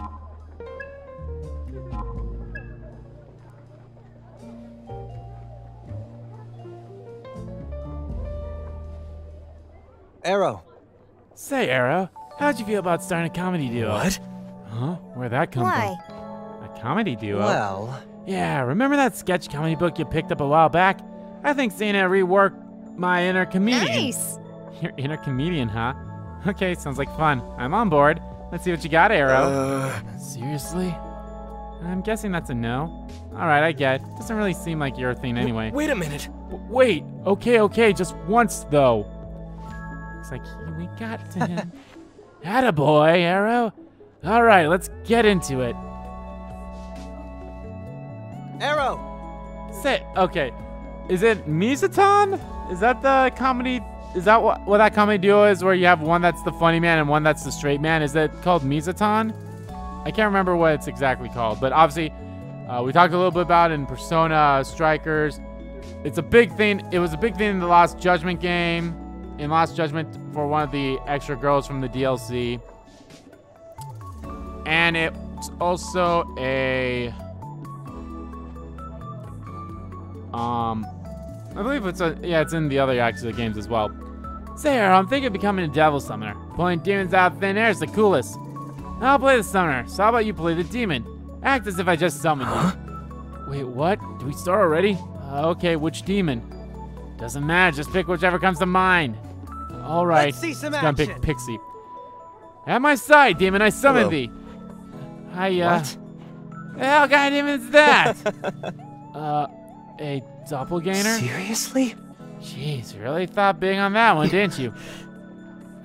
Speaker 6: Arrow.
Speaker 1: Say, Arrow, how'd you feel about starting a comedy duo?
Speaker 8: What?
Speaker 1: Huh? Where'd that come
Speaker 3: Why?
Speaker 1: from? A comedy duo?
Speaker 6: Well...
Speaker 1: Yeah, remember that sketch comedy book you picked up a while back? I think seeing it reworked my inner comedian.
Speaker 3: Nice!
Speaker 1: Your inner comedian, huh? Okay, sounds like fun. I'm on board. Let's see what you got, Arrow. Seriously? I'm guessing that's a no. Alright, I get it. Doesn't really seem like your thing anyway.
Speaker 8: Wait a minute.
Speaker 1: Wait, okay, just once though. Looks like we got to him. Attaboy, Arrow. Alright, let's get into it.
Speaker 6: Arrow!
Speaker 1: Say, okay. Is it Misaton? Is that the comedy? Is that what that comedy duo is where you have one that's the funny man and one that's the straight man? Is it called Misaton? I can't remember what it's exactly called, but obviously we talked a little bit about it in Persona Strikers. It's a big thing. It was a big thing in the Lost Judgment game. In Lost Judgment for one of the extra girls from the DLC. And it's also a... I believe it's it's in the other actual games as well. Say, I'm thinking of becoming a devil summoner. Pulling demons out of thin air is the coolest. I'll play the summoner, so how about you play the demon? Act as if I just summoned you. Wait, what? Do we start already? Okay, which demon? Doesn't matter, just pick whichever comes to mind. Alright,
Speaker 6: Let's see some
Speaker 1: gonna pick
Speaker 6: action.
Speaker 1: Pixie. At my side, demon, I summon
Speaker 10: Hello.
Speaker 1: thee.
Speaker 10: What?
Speaker 1: The hell kind of demon is that? A doppelganger?
Speaker 6: Seriously?
Speaker 1: Jeez, you really thought big on that one, didn't you?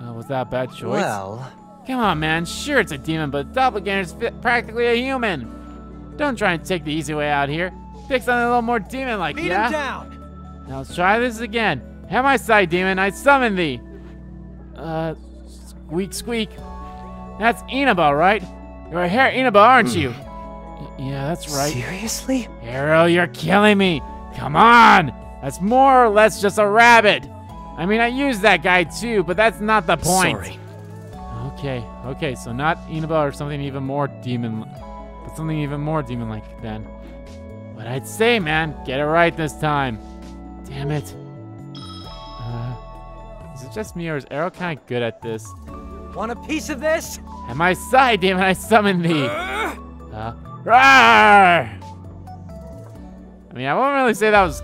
Speaker 1: Was that a bad choice?
Speaker 6: Well,
Speaker 1: Come on, man. Sure, it's a demon, but doppelganger's practically a human. Don't try and take the easy way out here. Pick something a little more demon-like,
Speaker 6: beat
Speaker 1: yeah?
Speaker 6: him down.
Speaker 1: Now let's try this again. At my side, demon, I summon thee. Squeak, squeak. That's Inaba, right? You're a hair Inaba, aren't you? Yeah, that's right.
Speaker 6: Seriously?
Speaker 1: Arrow, you're killing me. Come on. That's more or less just a rabbit. I mean, I used that guy too, but that's not the point.
Speaker 6: Sorry.
Speaker 1: Okay, so not Inaba or something even more demon, but something even more demon-like then. But I'd say, man, get it right this time. Damn it. Is it just me or is Arrow kind of good at this?
Speaker 6: Want a piece of this?
Speaker 1: At my side, demon, I summon thee. Rawr! I mean, I won't really say that was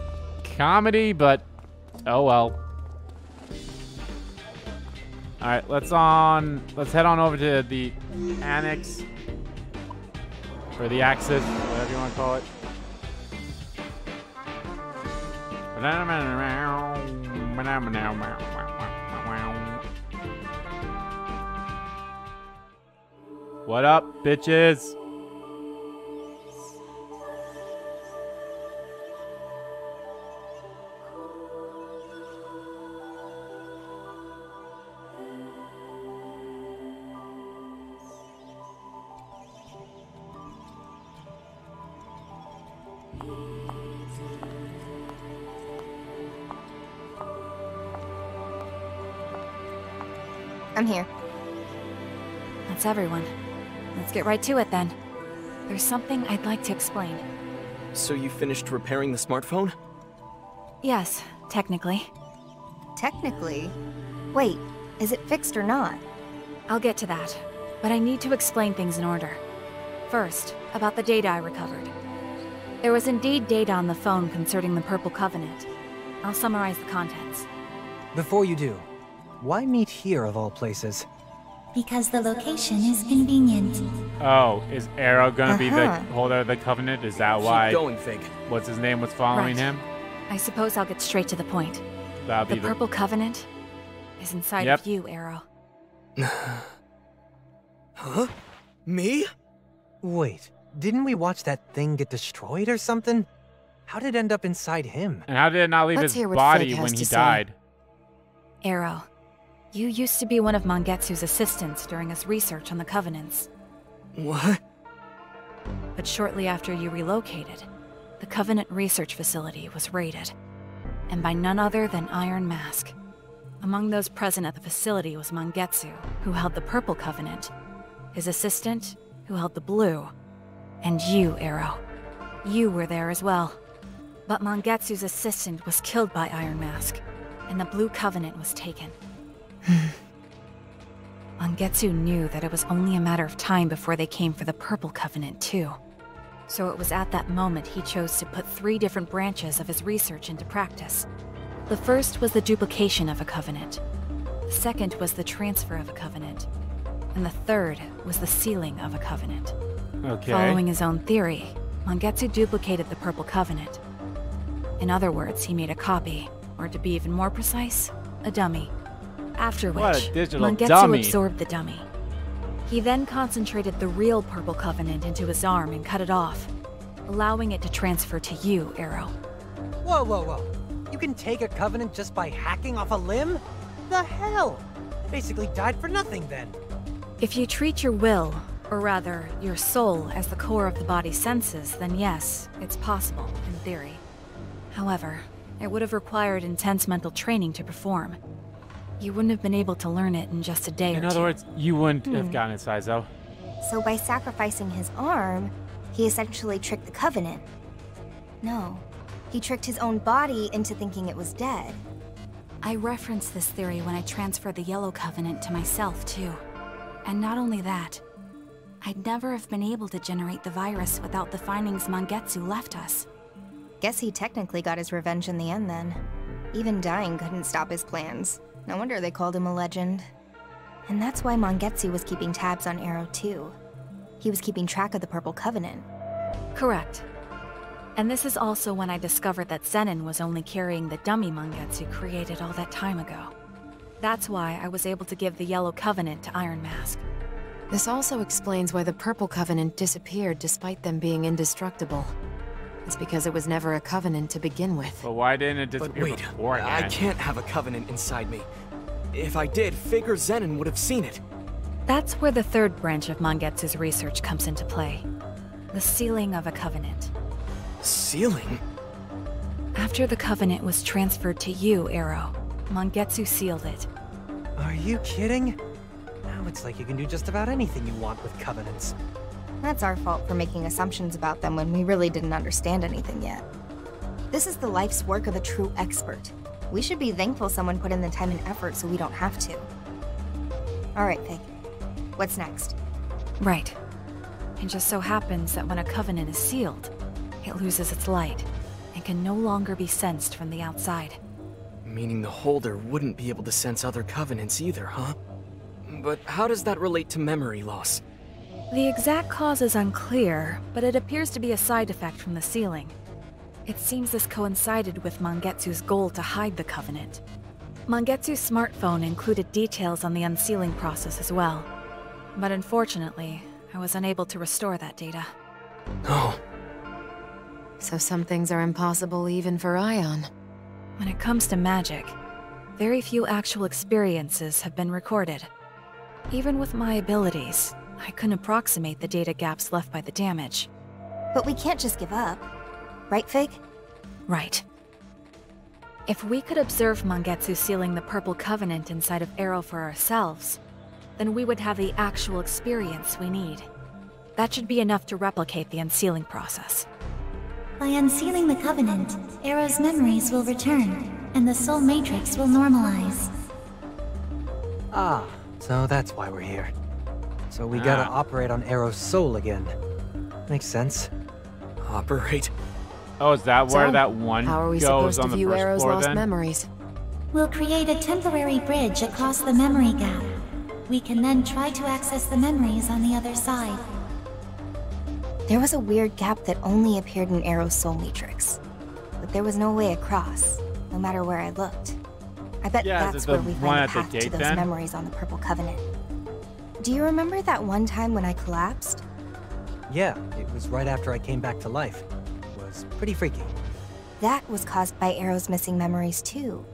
Speaker 1: comedy, but oh well. All right, let's head on over to the annex or the axis, whatever you want to call it. What up, bitches?
Speaker 3: I'm here.
Speaker 2: That's everyone. Let's get right to it then. There's something I'd like to explain.
Speaker 8: So you finished repairing the smartphone?
Speaker 2: Yes, technically.
Speaker 3: Technically? Wait, is it fixed or not?
Speaker 2: I'll get to that, but I need to explain things in order. First, about the data I recovered. There was indeed data on the phone concerning the Purple Covenant. I'll summarize the contents.
Speaker 6: Before you do, why meet here of all places?
Speaker 11: Because the location is convenient.
Speaker 1: Oh, is Arrow gonna be the holder of the Covenant? Is that why?
Speaker 8: Keep going, Figue.
Speaker 1: What's his name was following
Speaker 2: Right.
Speaker 1: him?
Speaker 2: I suppose I'll get straight to the point.
Speaker 1: That'll be
Speaker 2: The Purple Covenant is inside
Speaker 1: Yep.
Speaker 2: of you, Arrow.
Speaker 8: Huh? Me?
Speaker 6: Wait, didn't we watch that thing get destroyed or something? How did it end up inside him?
Speaker 1: And how did it not leave
Speaker 2: Let's
Speaker 1: his
Speaker 2: hear what
Speaker 1: body
Speaker 2: Figue
Speaker 1: when
Speaker 2: has
Speaker 1: he
Speaker 2: to say.
Speaker 1: died?
Speaker 2: Arrow, you used to be one of Mangetsu's assistants during his research on the Covenants.
Speaker 8: What?
Speaker 2: But shortly after you relocated, the Covenant research facility was raided. And by none other than Iron Mask. Among those present at the facility was Mangetsu, who held the Purple Covenant, his assistant, who held the Blue, and you, Arrow. You were there as well. But Mangetsu's assistant was killed by Iron Mask, and the Blue Covenant was taken. Mangetsu knew that it was only a matter of time before they came for the Purple Covenant, too. So it was at that moment he chose to put 3 different branches of his research into practice. The first was the duplication of a covenant. The second was the transfer of a covenant. And the third was the sealing of a covenant.
Speaker 1: Okay.
Speaker 2: Following his own theory, Mangetsu duplicated the Purple Covenant. In other words, he made a copy, or to be even more precise, a dummy. After
Speaker 1: What a
Speaker 2: which,
Speaker 1: digital
Speaker 2: Mangetsu
Speaker 1: dummy.
Speaker 2: absorbed the dummy. He then concentrated the real Purple Covenant into his arm and cut it off, allowing it to transfer to you, Arrow.
Speaker 6: Whoa, whoa, whoa. You can take a covenant just by hacking off a limb? The hell? Basically died for nothing then.
Speaker 2: If you treat your will, or rather, your soul, as the core of the body's senses, then yes, it's possible, in theory. However, it would have required intense mental training to perform. You wouldn't have been able to learn it in just a day or
Speaker 1: In
Speaker 2: two.
Speaker 1: other words, you wouldn't have gotten it, Saizo.
Speaker 3: So by sacrificing his arm, he essentially tricked the Covenant. No, he tricked his own body into thinking it was dead.
Speaker 2: I referenced this theory when I transferred the Yellow Covenant to myself, too. And not only that, I'd never have been able to generate the virus without the findings Mangetsu left us.
Speaker 3: Guess he technically got his revenge in the end then. Even dying couldn't stop his plans. No wonder they called him a legend. And that's why Mangetsu was keeping tabs on Arrow too. He was keeping track of the Purple Covenant.
Speaker 2: Correct. And this is also when I discovered that Zenon was only carrying the dummy Mangetsu created all that time ago. That's why I was able to give the Yellow Covenant to Iron Mask.
Speaker 7: This also explains why the Purple Covenant disappeared despite them being indestructible. It's because it was never a Covenant to begin with.
Speaker 1: But why didn't it disappear before again?
Speaker 8: I can't have a Covenant inside me. If I did, Figue or Zenon would have seen it.
Speaker 2: That's where the third branch of Mangetsu's research comes into play. The sealing of a Covenant.
Speaker 8: Sealing?
Speaker 2: After the Covenant was transferred to you, Arrow, Mangetsu sealed it.
Speaker 6: Are you kidding? Now it's like you can do just about anything you want with Covenants.
Speaker 3: That's our fault for making assumptions about them when we really didn't understand anything yet. This is the life's work of a true expert. We should be thankful someone put in the time and effort so we don't have to. Alright, Figue. What's next?
Speaker 2: Right. It just so happens that when a Covenant is sealed, it loses its light and can no longer be sensed from the outside.
Speaker 8: Meaning the holder wouldn't be able to sense other Covenants either, huh? But how does that relate to memory loss?
Speaker 2: The exact cause is unclear, but it appears to be a side effect from the sealing. It seems this coincided with Mangetsu's goal to hide the Covenant. Mangetsu's smartphone included details on the unsealing process as well. But unfortunately, I was unable to restore that data.
Speaker 8: Oh.
Speaker 7: So some things are impossible even for Aion.
Speaker 2: When it comes to magic, very few actual experiences have been recorded. Even with my abilities, I couldn't approximate the data gaps left by the damage.
Speaker 3: But we can't just give up. Right, Figue?
Speaker 2: Right. If we could observe Mangetsu sealing the Purple Covenant inside of Arrow for ourselves, then we would have the actual experience we need. That should be enough to replicate the unsealing process.
Speaker 11: By unsealing the Covenant, Arrow's memories will return, and the Soul Matrix will normalize.
Speaker 6: Ah, so that's why we're here. So we gotta operate on Arrow's soul again. Makes sense.
Speaker 8: Operate?
Speaker 1: Oh, is that where that one
Speaker 7: how are we
Speaker 1: goes
Speaker 7: supposed
Speaker 1: on
Speaker 7: to
Speaker 1: the
Speaker 7: view
Speaker 1: first
Speaker 7: Arrow's
Speaker 1: floor
Speaker 7: lost
Speaker 1: then?
Speaker 7: memories?
Speaker 11: We'll create a temporary bridge across the memory gap. We can then try to access the memories on the other side.
Speaker 3: There was a weird gap that only appeared in Arrow's soul matrix. But there was no way across, no matter where I looked. I bet that's where we find the path to those memories on the Purple Covenant. Do you remember that one time when I collapsed?
Speaker 6: Yeah, it was right after I came back to life. It was pretty freaky.
Speaker 3: That was caused by Arrow's missing memories too,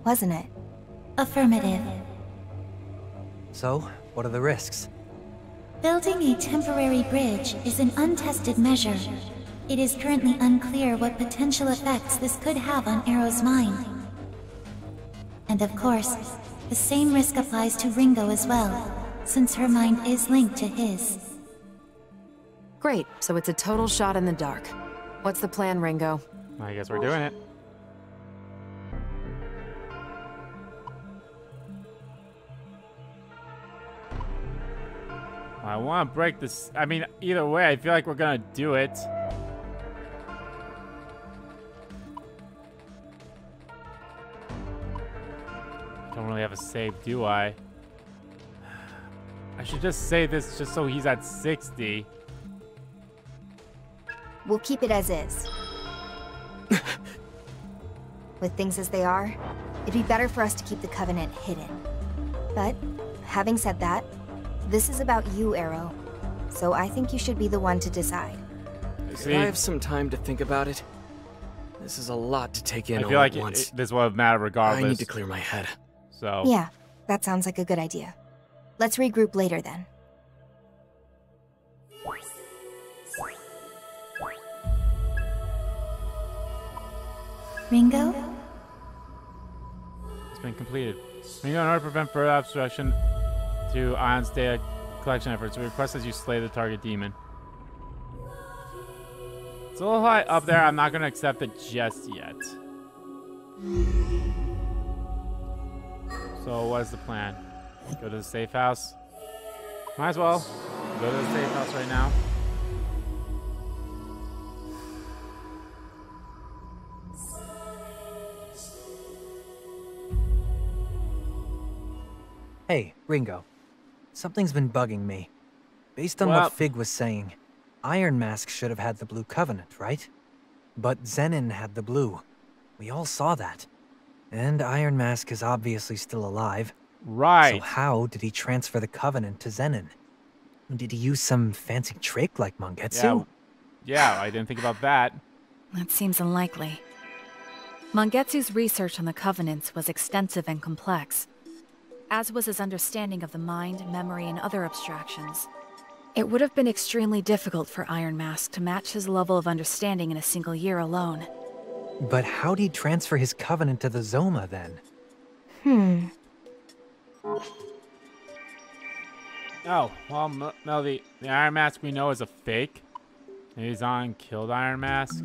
Speaker 3: wasn't it?
Speaker 11: Affirmative.
Speaker 6: So, what are the risks?
Speaker 11: Building a temporary bridge is an untested measure. It is currently unclear what potential effects this could have on Arrow's mind. And of course, the same risk applies to Ringo as well, since her mind is linked to his.
Speaker 7: Great, so it's a total shot in the dark. What's the plan, Ringo?
Speaker 1: I guess we're doing it. I want to break this. I mean, either way, I feel like we're gonna do it. Don't really have a save, do I? I should just say this just so he's at 60.
Speaker 3: We'll keep it as is. With things as they are, it'd be better for us to keep the Covenant hidden. But, having said that, this is about you, Arrow. So I think you should be the one to decide.
Speaker 8: Could I have some time to think about it? This is a lot to take in
Speaker 1: I feel like
Speaker 8: at once.
Speaker 1: this will matter regardless.
Speaker 8: I need to clear my head.
Speaker 1: So
Speaker 3: yeah, that sounds like a good idea. Let's regroup later then.
Speaker 11: Ringo?
Speaker 1: It's been completed. Ringo, in order to prevent further obstruction to Aion's data collection efforts, we request that you slay the target demon. It's a little high up there. I'm not going to accept it just yet. So what is the plan? Go to the safe house? Might as well. go to the safe house right now.
Speaker 6: Hey, Ringo. Something's been bugging me. Based on what Figue was saying, Iron Mask should have had the Blue Covenant, right? But Zenon had the blue. We all saw that. And Iron Mask is obviously still alive.
Speaker 1: Right.
Speaker 6: So how did he transfer the Covenant to Zenon? Did he use some fancy trick like Mangetsu?
Speaker 1: Yeah, I didn't think about that.
Speaker 2: That seems unlikely. Mangetsu's research on the Covenants was extensive and complex, as was his understanding of the mind, memory, and other abstractions. It would have been extremely difficult for Iron Mask to match his level of understanding in a single year alone.
Speaker 6: But how'd he transfer his Covenant to the Zoma, then?
Speaker 1: Oh, well, no, the Iron Mask we know is a fake. Maybe Zon killed Iron Mask.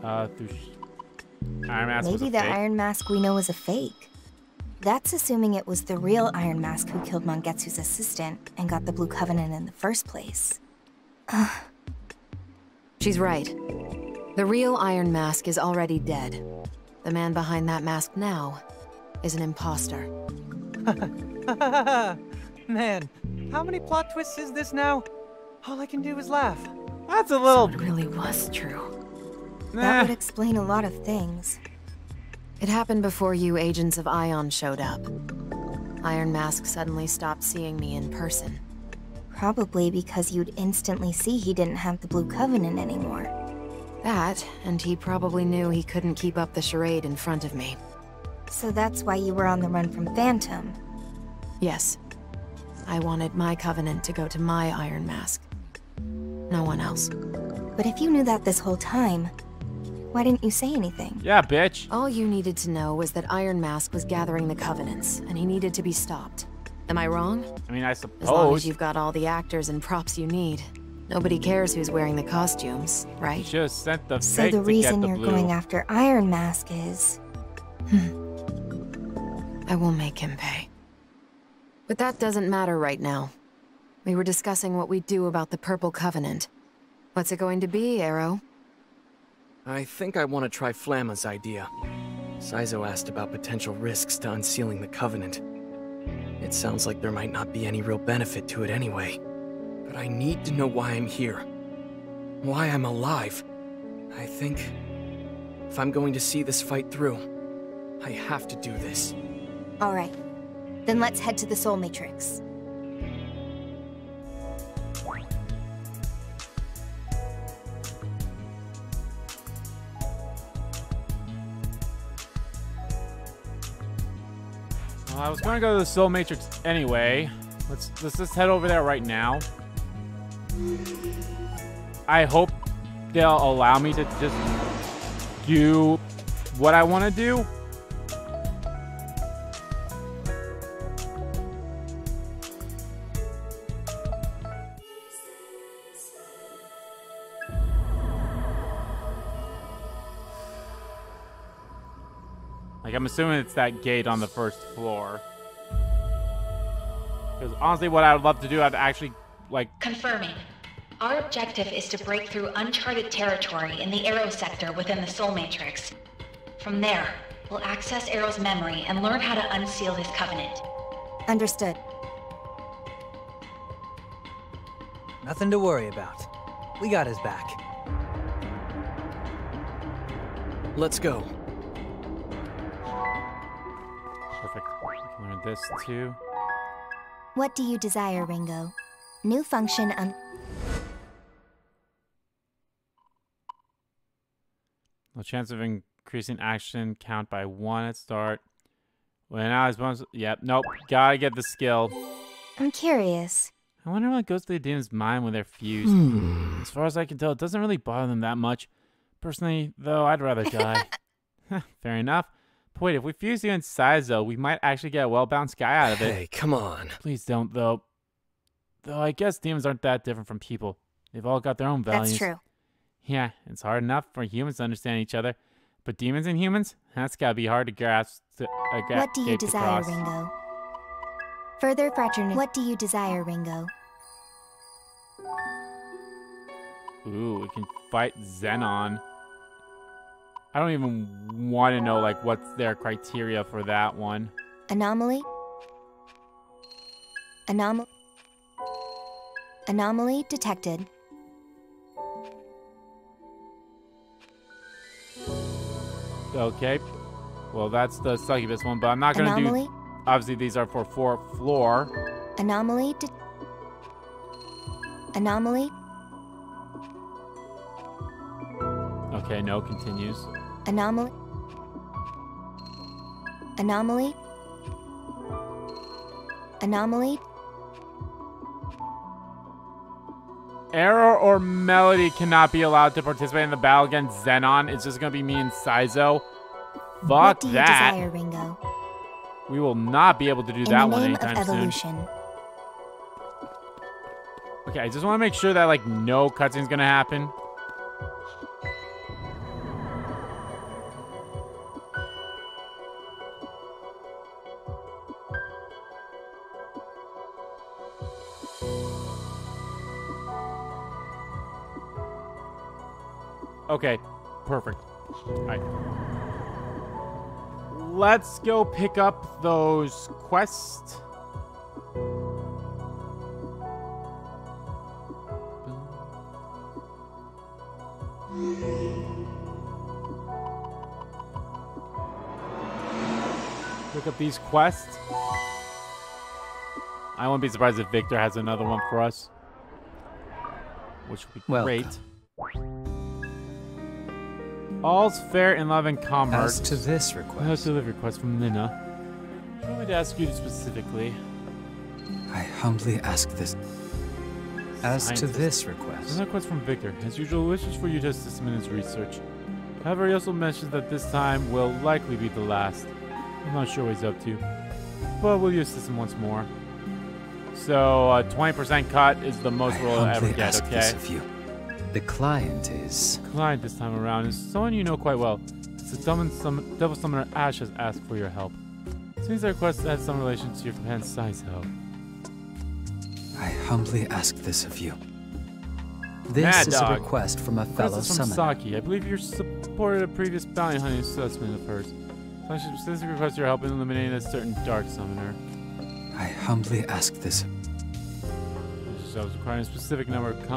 Speaker 1: Iron Mask
Speaker 3: Maybe the Iron Mask we know is a fake. That's assuming it was the real Iron Mask who killed Mangetsu's assistant and got the Blue Covenant in the first place.
Speaker 9: She's right. The real Iron Mask is already dead. The man behind that mask now is an imposter.
Speaker 6: Man, how many plot twists is this now? All I can do is laugh.
Speaker 1: That's a little...
Speaker 2: So it really was true.
Speaker 3: That would explain a lot of things.
Speaker 9: It happened before you agents of Aion showed up. Iron Mask suddenly stopped seeing me in person.
Speaker 3: Probably because you'd instantly see he didn't have the Blue Covenant anymore.
Speaker 9: That, and he probably knew he couldn't keep up the charade in front of me.
Speaker 3: So that's why you were on the run from Phantom?
Speaker 9: Yes. I wanted my Covenant to go to my Iron Mask. No one else.
Speaker 3: But if you knew that this whole time, why didn't you say anything?
Speaker 1: Yeah, bitch.
Speaker 9: All you needed to know was that Iron Mask was gathering the Covenants, and he needed to be stopped. Am I wrong?
Speaker 1: I mean, I suppose.
Speaker 9: As long as you've got all the actors and props you need. Nobody cares who's wearing the costumes, right?
Speaker 1: You should have sent the
Speaker 3: So
Speaker 1: fake
Speaker 3: the
Speaker 1: to
Speaker 3: reason
Speaker 1: get the
Speaker 3: you're
Speaker 1: blue.
Speaker 3: going after Iron Mask is...
Speaker 9: I will make him pay. But that doesn't matter right now. We were discussing what we do about the Purple Covenant. What's it going to be, Arrow?
Speaker 8: I think I want to try Flamma's idea. Saizo asked about potential risks to unsealing the Covenant. It sounds like there might not be any real benefit to it anyway. But I need to know why I'm here. Why I'm alive. I think... if I'm going to see this fight through, I have to do this.
Speaker 3: Alright. Then let's head to the Soul Matrix.
Speaker 1: Well, I was going to go to the Soul Matrix anyway. Let's just head over there right now. I hope they'll allow me to just do what I want to do. Like, I'm assuming it's that gate on the first floor. Because honestly, what I would love to do, I'd actually, like...
Speaker 5: Confirming. Our objective is to break through uncharted territory in the Arrow sector within the Soul Matrix. From there, we'll access Arrow's memory and learn how to unseal his Covenant.
Speaker 3: Understood.
Speaker 6: Nothing to worry about. We got his back.
Speaker 8: Let's go.
Speaker 1: Perfect. I can learn this too.
Speaker 3: What do you desire, Ringo? New function
Speaker 1: No chance of increasing action count by 1 at start. When I was supposed to... Yep, nope. Gotta get the skill.
Speaker 3: I'm curious.
Speaker 1: I wonder what goes through the demon's mind when they're fused. As far as I can tell, it doesn't really bother them that much. Personally, though, I'd rather die. Fair enough. But wait, if we fuse you in Saizo, we might actually get a well-balanced guy out of it.
Speaker 8: Hey, come on.
Speaker 1: Please don't, though. Though I guess demons aren't that different from people. They've all got their own values.
Speaker 3: That's true.
Speaker 1: Yeah, it's hard enough for humans to understand each other. But demons and humans? That's gotta be hard to grasp.
Speaker 3: What do you desire, Ringo? Further fraternity. What do you desire, Ringo?
Speaker 1: Ooh, we can fight Zenon. I don't even want to know, like, what's their criteria for that one.
Speaker 3: Anomaly? Anomaly detected.
Speaker 1: Okay. Well, that's the succubus one, but I'm not going to do... Obviously, these are for 4th floor.
Speaker 3: Anomaly.
Speaker 1: Okay, no, continues.
Speaker 3: Anomaly.
Speaker 1: Arrow or Melody cannot be allowed to participate in the battle against Zenon. It's just going to be me and Saizo. Fuck
Speaker 3: what do you
Speaker 1: that.
Speaker 3: desire, Ringo?
Speaker 1: We will not be able to do that one anytime
Speaker 3: soon.
Speaker 1: Okay, I just want to make sure that, like, no cutscene's going to happen. Okay, perfect. All right. Let's go pick up those quests. Pick up these quests. I won't be surprised if Victor has another one for us, which would be great. All's fair in love and commerce.
Speaker 12: As to this request.
Speaker 1: I have to live request from Nina. I want me to ask you specifically.
Speaker 12: I humbly ask this. As to this request.
Speaker 1: Another request from Victor. As usual, wishes for you to assist him in his research. However, he also mentions that this time will likely be the last. I'm not sure what he's up to, but will you assist him once more? So, 20% cut is the most we'll ever get, okay?
Speaker 12: This of you. The client is...
Speaker 1: Client this time around is someone you know quite well. It's the Devil Summoner Ash has asked for your help. Seems the request has some relation to your companion Saizo.
Speaker 12: I humbly ask this of you. This is a request from a fellow summoner.
Speaker 1: Saki. I believe you supported a previous bounty hunting assessment of hers. So I should specifically request your help in eliminating a certain dark summoner.
Speaker 12: I humbly ask this.
Speaker 1: I was requiring a specific number of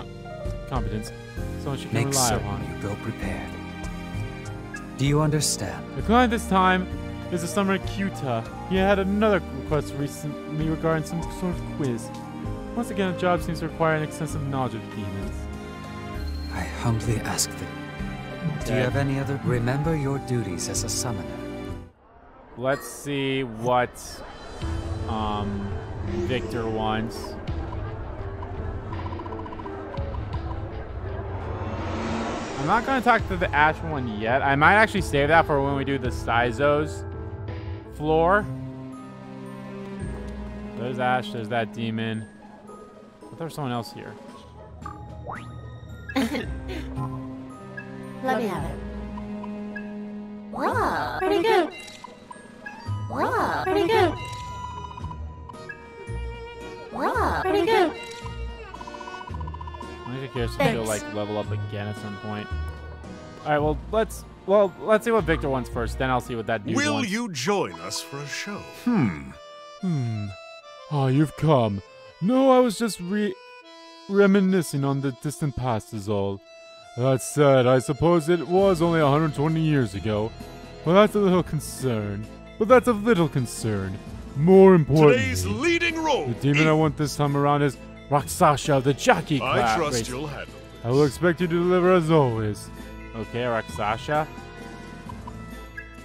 Speaker 1: competence, someone she can
Speaker 12: Make
Speaker 1: rely
Speaker 12: certain
Speaker 1: upon.
Speaker 12: You go prepared. Do you understand?
Speaker 1: The client this time is the summoner Kyuta. He had another request recently regarding some sort of quiz. Once again, the job seems to require an extensive knowledge of demons.
Speaker 12: I humbly ask that. Okay. Do you have any other? Remember your duties as a summoner.
Speaker 1: Let's see what Victor wants. I'm not going to talk to the Ash one yet. I might actually save that for when we do the Saizo's floor. There's Ash, there's that demon. But there's someone else here.
Speaker 11: Let me have it. Wow, pretty good. Wow, pretty good. Wow, pretty good.
Speaker 1: I'm actually curious if she'll like level up again at some point. All right, well let's see what Victor wants first. Then I'll see what that dude wants.
Speaker 13: Will you join us for a show?
Speaker 1: Oh, you've come. No, I was just reminiscing on the distant past is all. That said, I suppose it was only 120 years ago. Well, that's a little concern. But that's of little concern. More importantly,
Speaker 13: today's leading role.
Speaker 1: The demon I want this time around is Raksasha of the jockey class.
Speaker 13: I trust you'll handle this.
Speaker 1: I will expect you to deliver as always. Okay, Raksasha.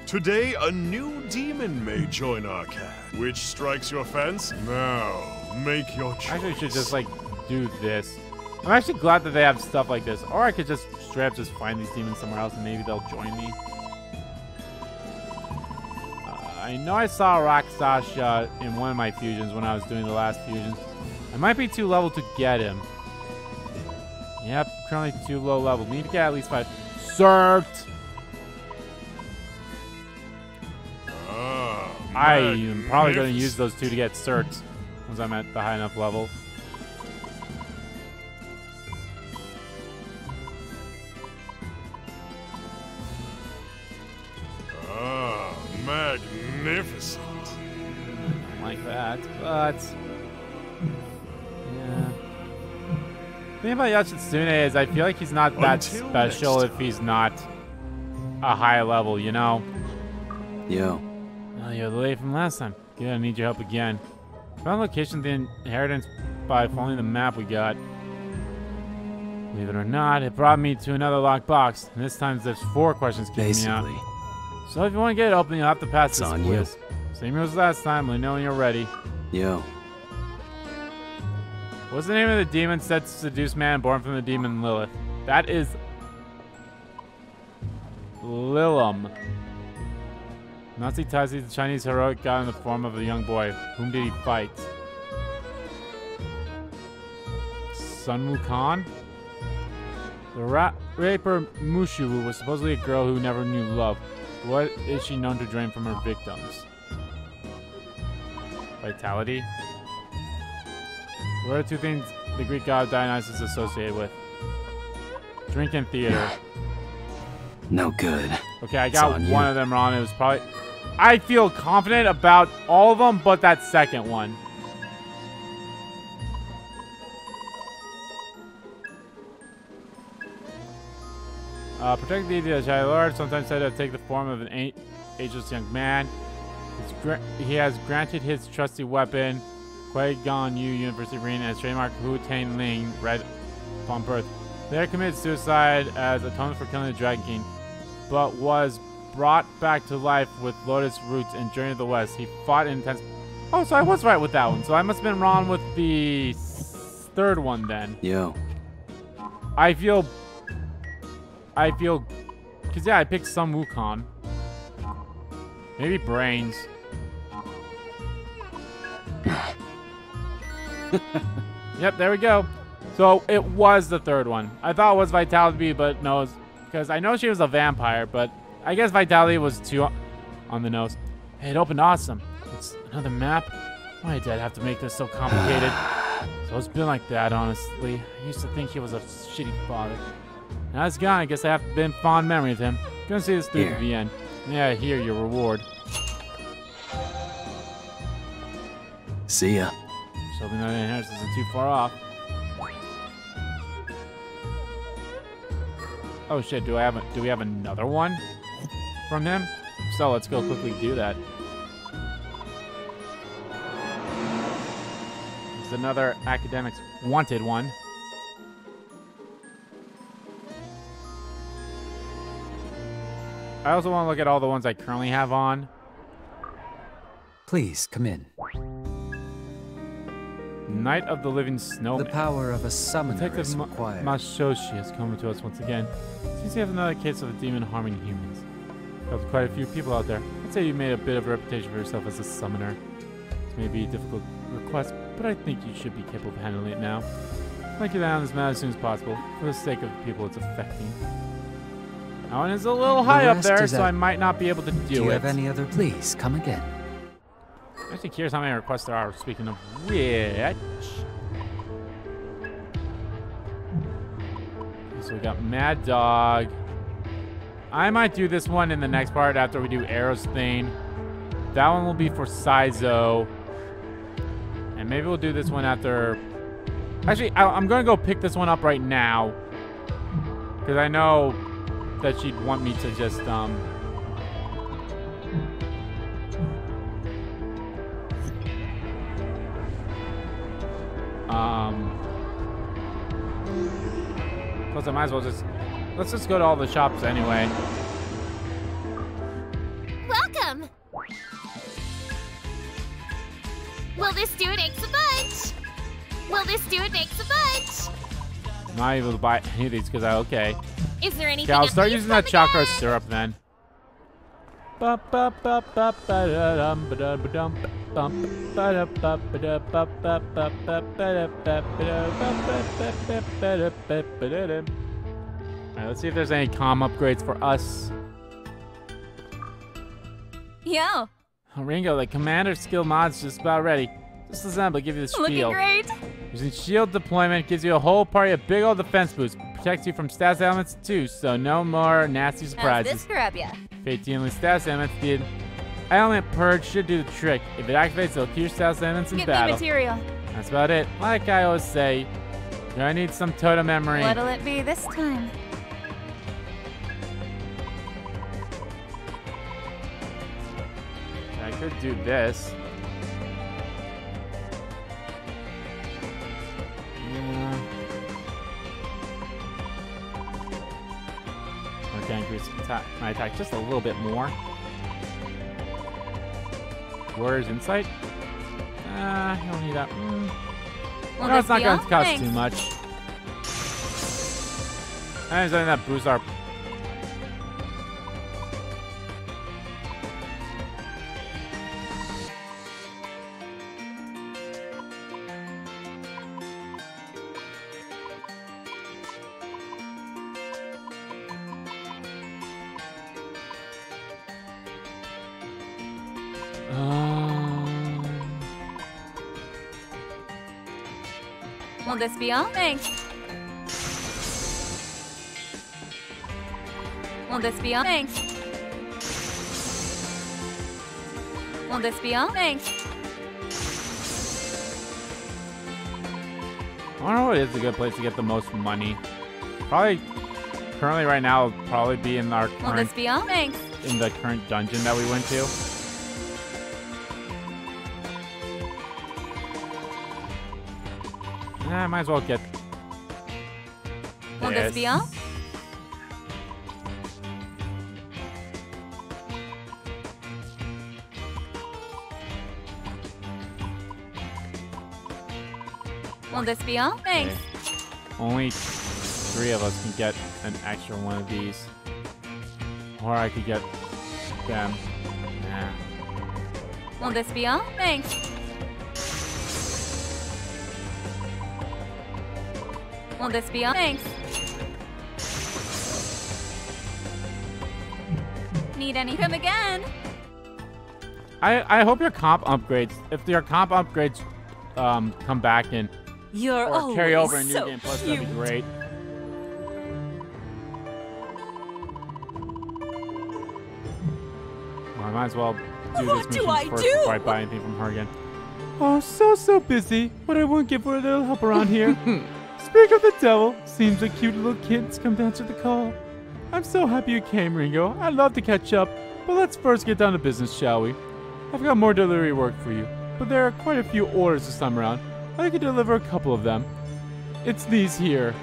Speaker 13: Today, a new demon may join our cast. Which strikes your fancy? Now, make your choice.
Speaker 1: Actually, I should just like do this. I'm actually glad that they have stuff like this. Or I could just straight up just find these demons somewhere else and maybe they'll join me. I know I saw Raksasha in one of my fusions when I was doing the last fusions. I might be too level to get him. Yep, currently too low level. Need to get at least 5. Cert! I am probably going to use those 2 to get certs once I'm at the high enough level. like that, but yeah. The thing about Yoshitsune is I feel like he's not that special if he's not a high level, you know?
Speaker 12: Yo.
Speaker 1: Oh, you're late from last time. Yeah, I need your help again. Found location of the inheritance by following the map we got. Believe it or not, it brought me to another locked box. And this time there's 4 questions keeping me out. So if you want to get it open, you'll have to pass this quiz. Same as last time, let me know when you're ready.
Speaker 12: Yo.
Speaker 1: What's the name of the demon said to seduce man born from the demon Lilith? That is Lilum. Nazi Tazi, the Chinese heroic god in the form of a young boy. Whom did he fight? Sun Wukong? The raper Mushu was supposedly a girl who never knew love. What is she known to drain from her victims? Vitality? What are 2 things the Greek god Dionysus is associated with? Drink and theater.
Speaker 12: No good.
Speaker 1: Okay, I got one of them wrong. It was probably... I feel confident about all of them, but that second one. Protect the deity of the Lord, sometimes said to take the form of an ageless young man. He has granted his trusty weapon, Qui Gon Yu University Ring, as trademark Hu Tang Ling, red upon birth. There committed suicide as atonement for killing the Dragon King, but was brought back to life with Lotus Roots and Journey to the West. He fought in intense... Oh, so I was right with that one. So I must have been wrong with the 3rd one then.
Speaker 12: Yo.
Speaker 1: I feel... Because, yeah, I picked some Wukong. Maybe brains. Yep, there we go. So it was the 3rd one. I thought it was Vitality, but no, because I know she was a vampire, but I guess Vitality was too on the nose. Hey, it opened awesome. It's another map. Why did I have to make this so complicated? So it's been like that, honestly. I used to think he was a shitty father. Now it's gone. I guess I have a been fond memory of him. Gonna see this through to the end. Yeah, here, your reward.
Speaker 12: See ya.
Speaker 1: Just hoping that inheritance isn't too far off. Oh shit, do we have another one from him? So let's go quickly do that. There's another academics wanted one. I also want to look at all the ones I currently have on.
Speaker 12: Please, come in.
Speaker 1: Night of the Living Snowman.
Speaker 12: The power of a summoner is required.
Speaker 1: Mashoshi has come to us once again. Seems you have another case of a demon harming humans. Helped quite a few people out there. I'd say you made a bit of a reputation for yourself as a summoner. This may be a difficult request, but I think you should be capable of handling it now. I'd like you down on this matter as soon as possible, for the sake of the people it's affecting. That one is a little high up there, so I might not be able to do it.
Speaker 12: Do you have any other? Please, come again.
Speaker 1: I'm actually curious how many requests there are, speaking of which. So we got Mad Dog. I might do this one in the next part after we do Arrow's thing. That one will be for Saizo. And maybe we'll do this one after... Actually, I'm going to go pick this one up right now. Because I know that she'd want me to just, plus I might as well just... Let's just go to all the shops anyway.
Speaker 14: Welcome! Will this do it eggs a bunch? Will this do it eggs a bunch?
Speaker 1: I'm not able to buy any of these because okay.
Speaker 14: Is there anything?
Speaker 1: Okay, I'll start using that chakra syrup then. Alright, let's see if there's any comm upgrades for us.
Speaker 14: Yo.
Speaker 1: Ringo, the commander skill mod's just about ready. Just as I'll give you the spiel.
Speaker 14: Looking great.
Speaker 1: Using shield deployment gives you a whole party of big old defense boosts. Protects you from stats elements too, so no more nasty surprises.
Speaker 14: How's this grab ya?
Speaker 1: Fate dealing stats elements did Element Purge should do the trick. If it activates, it'll cure status elements in battle.
Speaker 2: Get me material.
Speaker 1: That's about it. Like I always say, you're gonna need some totem memory.
Speaker 2: What'll it be this time?
Speaker 1: I could do this. Okay, increase my attack just a little bit more. Where's insight? You don't need that.
Speaker 2: Well,
Speaker 1: no, it's not going to cost too much. And something that boosts our.
Speaker 2: Will this be all? Thanks. Will this be all? Thanks. Will this be all? Thanks.
Speaker 1: I don't know what is a good place to get the most money. Probably, currently right now, will probably be in our current.
Speaker 2: Will this be all? Thanks.
Speaker 1: In the current dungeon that we went to. I might as well get
Speaker 2: Will this be all? Will this be all? Thanks.
Speaker 1: Okay. Only 3 of us can get an extra one of these. Or I could get them. Nah.
Speaker 2: Will this be all? Thanks. Will this be all? Thanks. Need anything again?
Speaker 1: I hope your comp upgrades, if your comp upgrades come back and or carry over in New Game Plus, that'd be great. Well, I might as well do this mission first before I buy anything from her again. Oh, so busy, but I won't give her a little help around here. Speak of the devil, seems like cute little kids come to answer the call. I'm so happy you came, Ringo. I'd love to catch up, but let's first get down to business, shall we? I've got more delivery work for you, but there are quite a few orders this time around. I could deliver a couple of them. It's these here.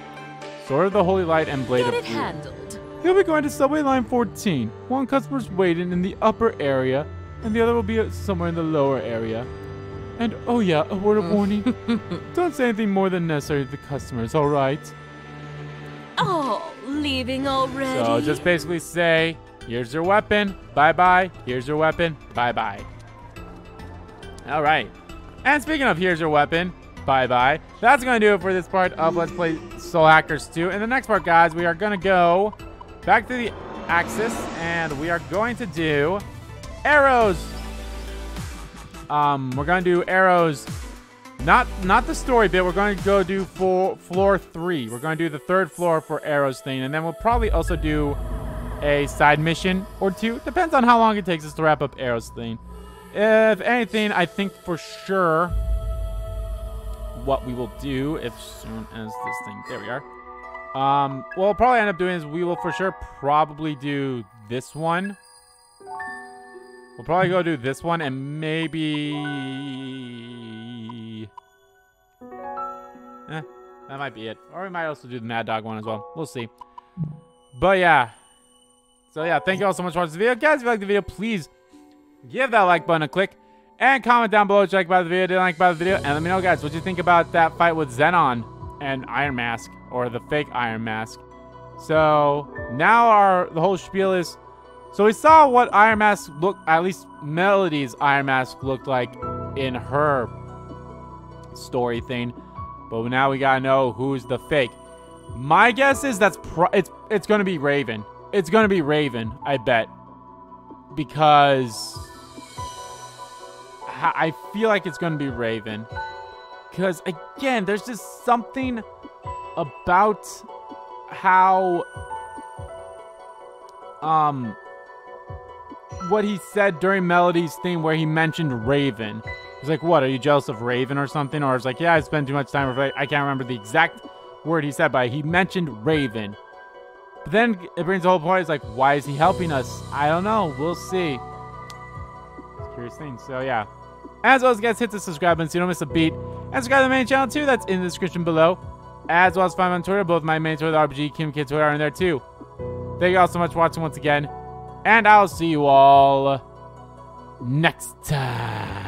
Speaker 1: Sword of the Holy Light and Blade of Fear.
Speaker 2: Handled.
Speaker 1: He'll be going to subway line 14. One customer's waiting in the upper area, and the other will be somewhere in the lower area. And oh yeah, a word of warning. Don't say anything more than necessary to the customers, alright?
Speaker 2: Oh, leaving already?
Speaker 1: So just basically say, here's your weapon, bye-bye. Here's your weapon, bye-bye. Alright. And speaking of here's your weapon, bye-bye. That's going to do it for this part of Let's Play Soul Hackers 2. In the next part, guys, we are going to go back to the Axis, and we are going to do arrows. We're going to do arrows, not the story bit. We're going to go do floor 3. We're going to do the 3rd floor for arrows thing, and then we'll probably also do a side mission or 2. Depends on how long it takes us to wrap up arrows thing. If anything, I think for sure what we will do as soon as this thing, there we are. What we'll probably end up doing is we will for sure probably do this one. We'll probably go do this one and maybe... that might be it. Or we might also do the Mad Dog one as well. We'll see. But yeah. So yeah, thank you all so much for watching this video. Guys, if you like the video, please give that like button a click. And comment down below what you like about the video, didn't like about the video. And let me know, guys, what you think about that fight with Zenon and Iron Mask. Or the fake Iron Mask. So now the whole spiel is... So we saw what Iron Mask looked, at least Melody's Iron Mask looked like in her story thing. But now we gotta know who's the fake. My guess is it's gonna be Raven. It's gonna be Raven, I bet. Because I feel like it's gonna be Raven. Because again, there's just something about how what he said during Melody's thing where he mentioned Raven. He's like, what, are you jealous of Raven or something? Or it's like, yeah, I spend too much time with Raven. I can't remember the exact word he said, but he mentioned Raven. But then it brings the whole point. It's like, why is he helping us? I don't know. We'll see. It's a curious thing. So, yeah. As always, guys, hit the subscribe button so you don't miss a beat. And subscribe to the main channel, too. That's in the description below. As well as find me on Twitter. Both my main Twitter, the RPG, Kim Kid Twitter are in there, too. Thank you all so much for watching once again. And I'll see you all next time.